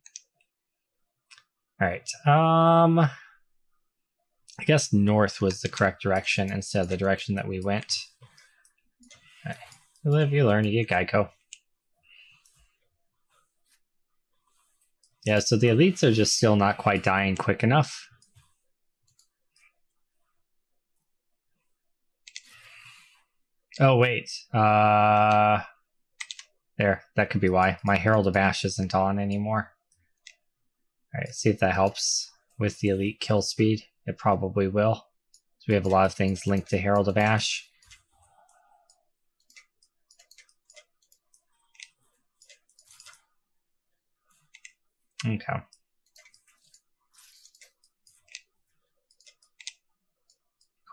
Alright. I guess north was the correct direction instead of the direction that we went. Right. You live, you learn, you get Geico. Yeah, so the elites are just still not quite dying quick enough. Oh, wait. There, that could be why. My Herald of Ash isn't on anymore. Alright, see if that helps with the elite kill speed. It probably will. So we have a lot of things linked to Herald of Ash. Okay.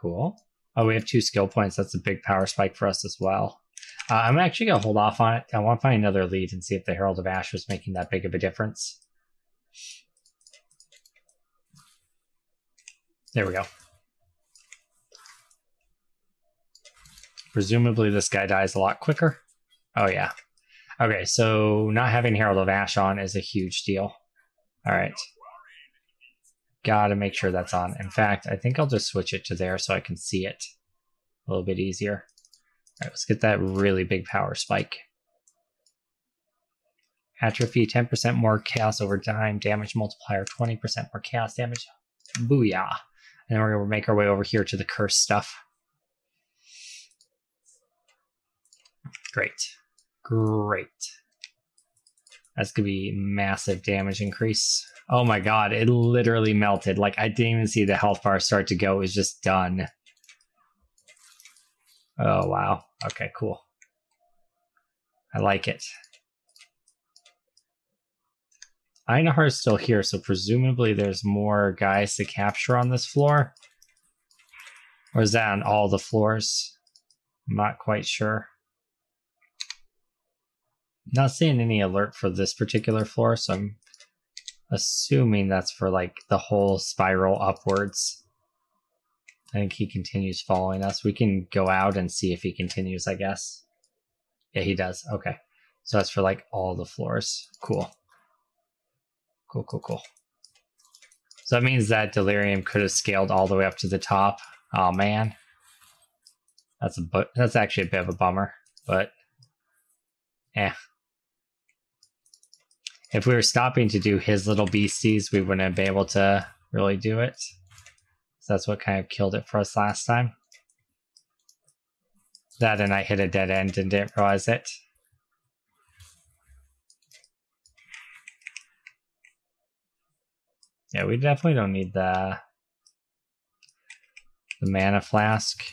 Cool. Oh, we have 2 skill points. That's a big power spike for us as well. I'm actually going to hold off on it. I want to find another lead and see if the Herald of Ash was making that big of a difference. There we go. Presumably this guy dies a lot quicker. Oh yeah. Okay, so not having Herald of Ash on is a huge deal. Alright. Gotta make sure that's on. In fact, I think I'll just switch it to there so I can see it a little bit easier. Alright, let's get that really big power spike. Atrophy, 10% more chaos over time, damage multiplier, 20% more chaos damage. Booyah. And then we're going to make our way over here to the curse stuff. Great. Great. That's going to be massive damage increase. Oh my god, it literally melted. Like, I didn't even see the health bar start to go. It was just done. Oh, wow. Okay, cool. I like it. Einhar is still here, so presumably there's more guys to capture on this floor. Or is that on all the floors? I'm not quite sure. Not seeing any alert for this particular floor, so I'm assuming that's for like the whole spiral upwards. I think he continues following us. We can go out and see if he continues, I guess. Yeah, he does. Okay. So that's for like all the floors. Cool. Cool, cool, cool. So that means that Delirium could have scaled all the way up to the top. Oh man. That's actually a bit of a bummer, but eh. If we were stopping to do his little beasties, we wouldn't be able to really do it. So that's what kind of killed it for us last time. That and I hit a dead end and didn't realize it. Yeah, we definitely don't need the mana flask.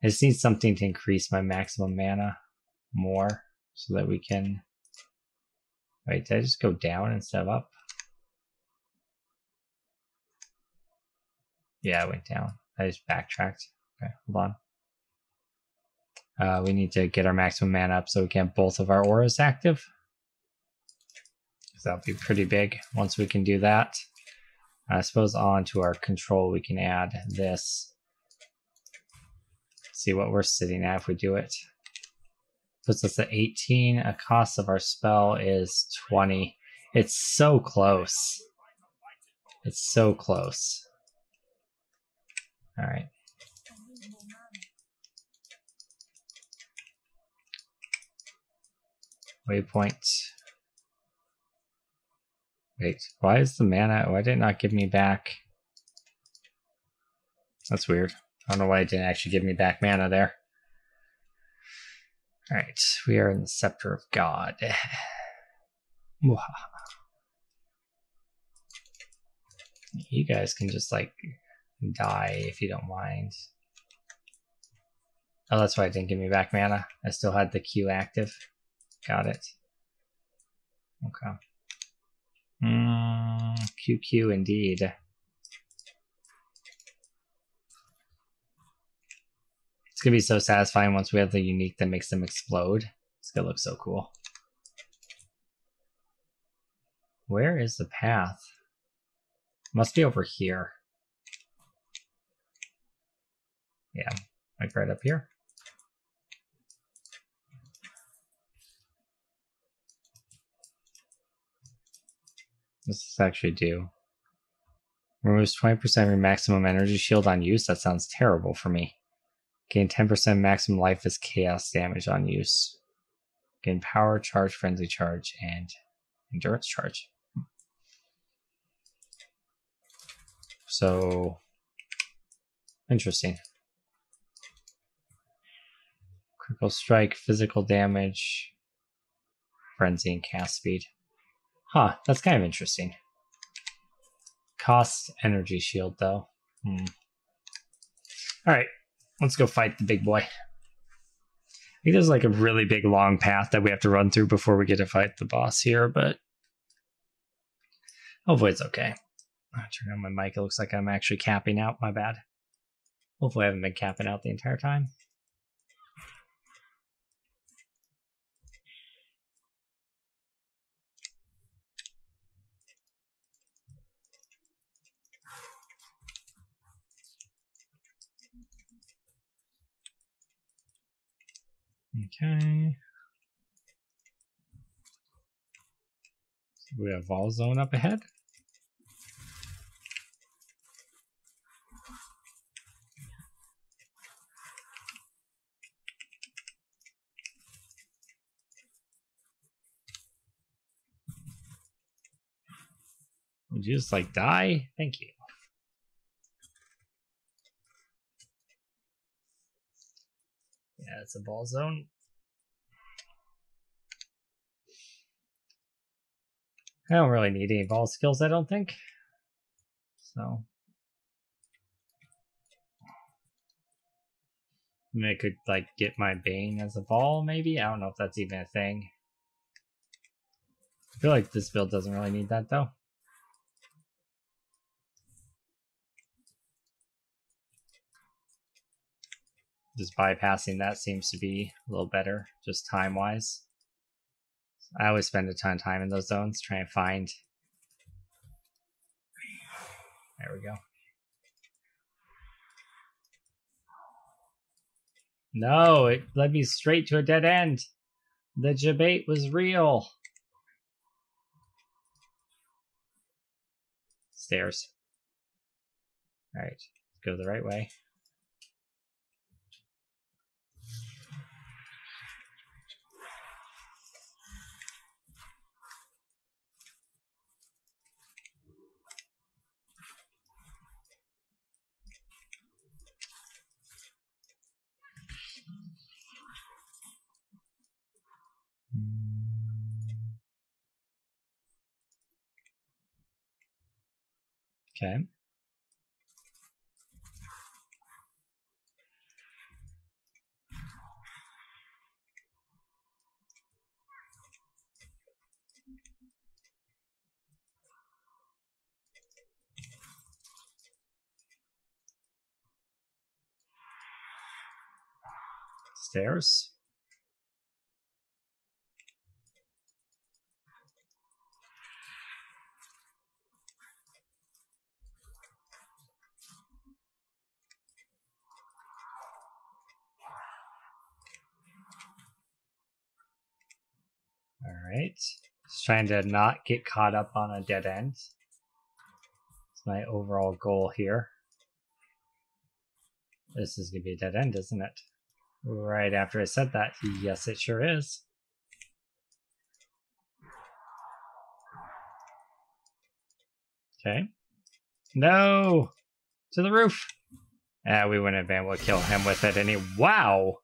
I just need something to increase my maximum mana more so that we can... Wait, did I just go down instead of up? Yeah, I went down. I just backtracked. Okay, hold on. We need to get our maximum mana up so we can have both of our auras active. So that'll be pretty big once we can do that. I suppose onto our control we can add this. See what we're sitting at if we do it. Puts us at 18. A cost of our spell is 20. It's so close. It's so close. All right. Waypoint. Wait, why is the mana? Why did it not give me back? That's weird. I don't know why it didn't actually give me back mana there. All right, we are in the Scepter of God. You guys can just like die if you don't mind. Oh, that's why it didn't give me back mana. I still had the Q active. Got it. Okay. QQ indeed. It's gonna be so satisfying once we have the unique that makes them explode. It's gonna look so cool. Where is the path? Must be over here. Yeah, like right up here. What's this actually do? Removes 20% of your maximum energy shield on use? That sounds terrible for me. Gain 10% maximum life as chaos damage on use. Gain power, charge, frenzy charge, and endurance charge. So, interesting. Critical strike, physical damage, frenzy, and cast speed. Huh, that's kind of interesting. Cost energy shield, though. Alright, let's go fight the big boy. I think there's like a really big long path that we have to run through before we get to fight the boss here, but hopefully it's okay. I'll turn on my mic. It looks like I'm actually capping out. My bad. Hopefully I haven't been capping out the entire time. Okay. We have Vol Zone up ahead. Would you just like die? Thank you. Yeah, it's a ball zone. I don't really need any ball skills, I don't think. So I could like get my Bane as a ball, maybe? I don't know if that's even a thing. I feel like this build doesn't really need that though. Just bypassing that seems to be a little better, just time-wise. I always spend a ton of time in those zones trying to find. There we go. No, it led me straight to a dead end. The debate was real. Stairs. All right, go the right way. Okay. upstairs. Alright. Just trying to not get caught up on a dead end. It's my overall goal here. This is going to be a dead end, isn't it? Right after I said that, yes, it sure is. Okay. No! To the roof! We wouldn't have been able to kill him with it any. Wow!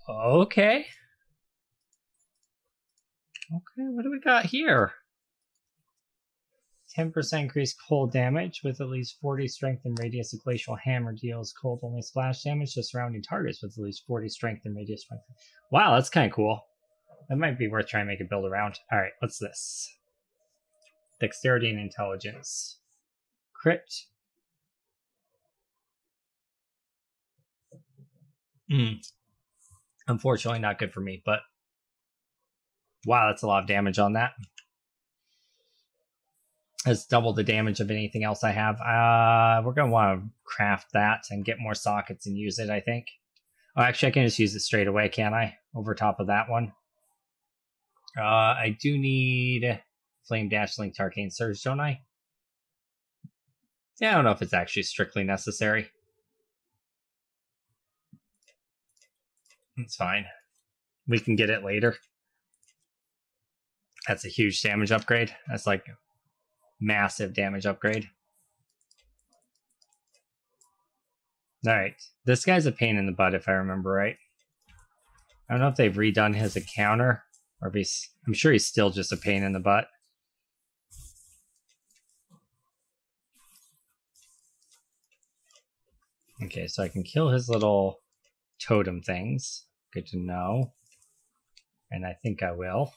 Okay. Okay, what do we got here? 10% increased cold damage with at least 40 strength and radius. A glacial hammer deals cold only splash damage to surrounding targets with at least 40 strength and radius. Wow, that's kind of cool. That might be worth trying to make a build around. Alright, what's this? Dexterity and intelligence. Crit. Unfortunately, not good for me, but wow, that's a lot of damage on that. That's double the damage of anything else I have. We're going to want to craft that and get more sockets and use it, I think. Oh, actually, I can just use it straight away, can't I? Over top of that one. I do need Flame Dash Link to Arcane Surge, don't I? Yeah, I don't know if it's actually strictly necessary. It's fine. We can get it later. That's a huge damage upgrade. That's like massive damage upgrade. Alright. This guy's a pain in the butt if I remember right. I don't know if they've redone his encounter or if he's... I'm sure he's still just a pain in the butt. Okay, so I can kill his little totem things. Good to know. And I think I will.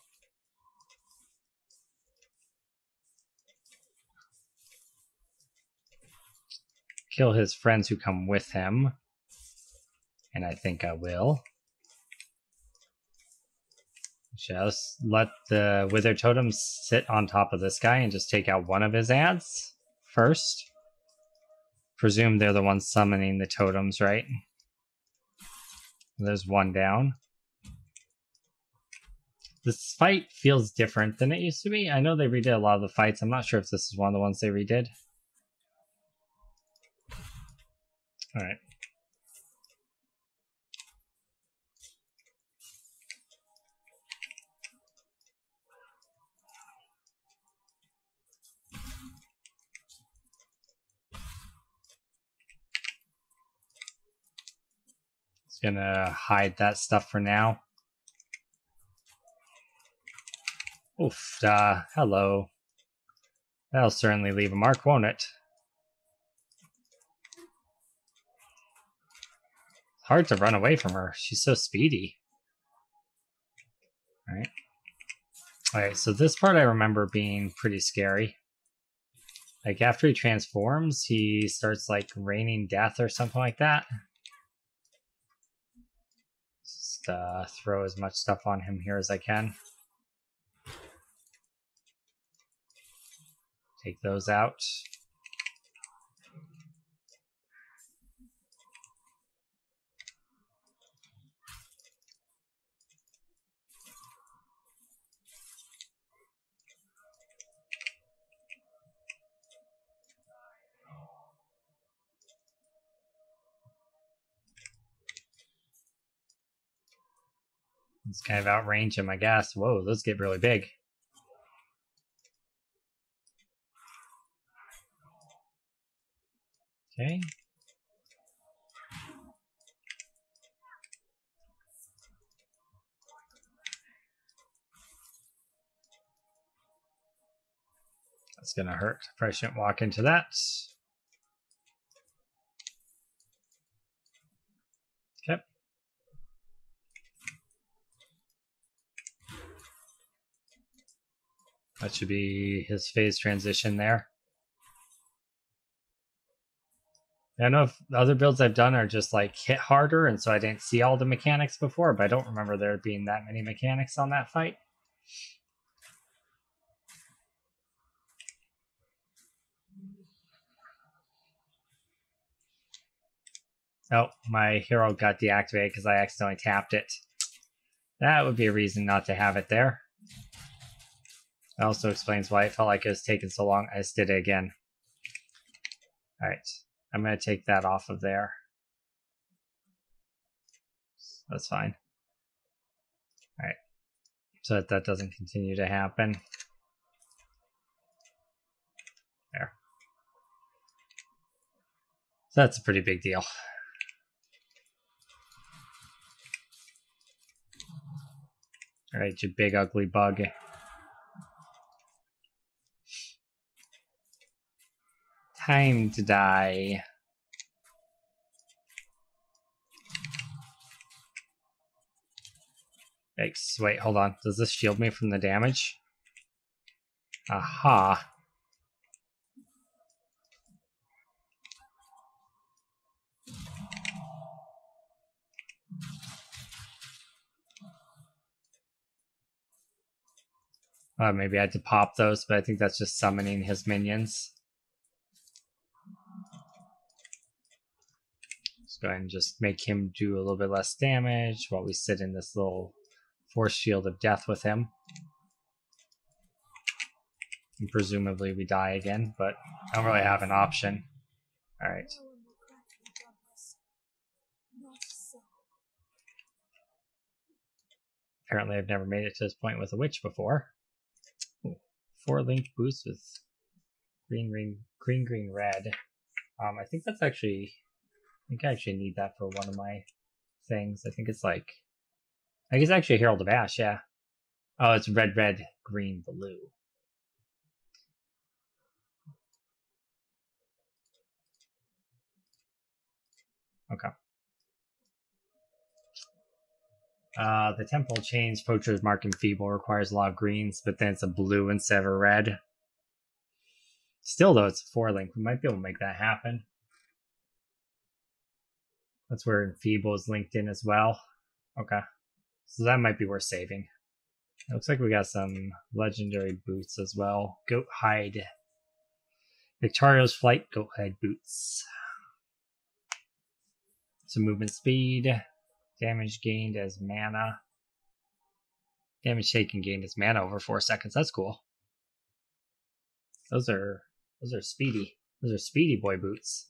Kill his friends who come with him. And I think I will. Just let the wither totems sit on top of this guy and just take out one of his ads first. Presume they're the ones summoning the totems, right? There's one down. This fight feels different than it used to be. I know they redid a lot of the fights. I'm not sure if this is one of the ones they redid. Alright. Just gonna hide that stuff for now. Oof, hello. That'll certainly leave a mark, won't it? Hard to run away from her. She's so speedy. Alright. Alright, so this part I remember being pretty scary. Like, after he transforms, he starts, like, raining death or something like that. Just throw as much stuff on him here as I can. Take those out. Let's kind of outrange him, I guess. Whoa, those get really big. Okay. That's gonna hurt. Probably shouldn't walk into that. Okay. That should be his phase transition there. I know if other builds I've done are just like hit harder, and so I didn't see all the mechanics before, but I don't remember there being that many mechanics on that fight. Oh, my hero got deactivated because I accidentally tapped it. That would be a reason not to have it there. That also explains why it felt like it was taking so long. I just did it again. Alright, I'm going to take that off of there. That's fine. Alright, so that that doesn't continue to happen. There. So that's a pretty big deal. Alright, you big ugly bug. Time to die. Yikes, wait, hold on. Does this shield me from the damage? Aha. Maybe I had to pop those, but I think that's just summoning his minions. Let's go ahead and just make him do a little bit less damage while we sit in this little force shield of death with him. And presumably we die again, but I don't really have an option. Alright. Apparently I've never made it to this point with a witch before. Ooh, 4 link boost with green, red. I think that's actually... I think I actually need that for one of my things. I think it's like... I think it's actually Herald of Ash, yeah. Oh, it's red, green, blue. Okay. The temple change poacher's marking feeble requires a lot of greens, but then it's a blue instead of a red. Still though, it's a 4 link. We might be able to make that happen. That's where feeble is linked in as well. Okay. So that might be worth saving. It looks like we got some legendary boots as well. Goat hide. Victorio's flight, goat hide boots. Some movement speed. Damage gained as mana. Damage taken gained as mana over 4 seconds. That's cool. Those are speedy. Those are speedy boy boots.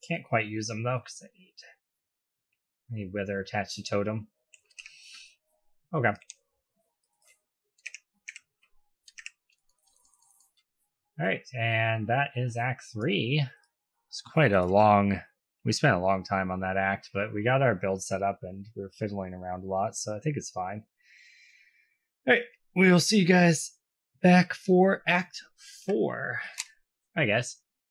Can't quite use them though because I need wither attached to totem. Okay. Alright, and that is Act 3. It's quite a long... We spent a long time on that act, but we got our build set up and we were fiddling around a lot, so I think it's fine. Alright, we will see you guys back for Act 4. Bye, guys.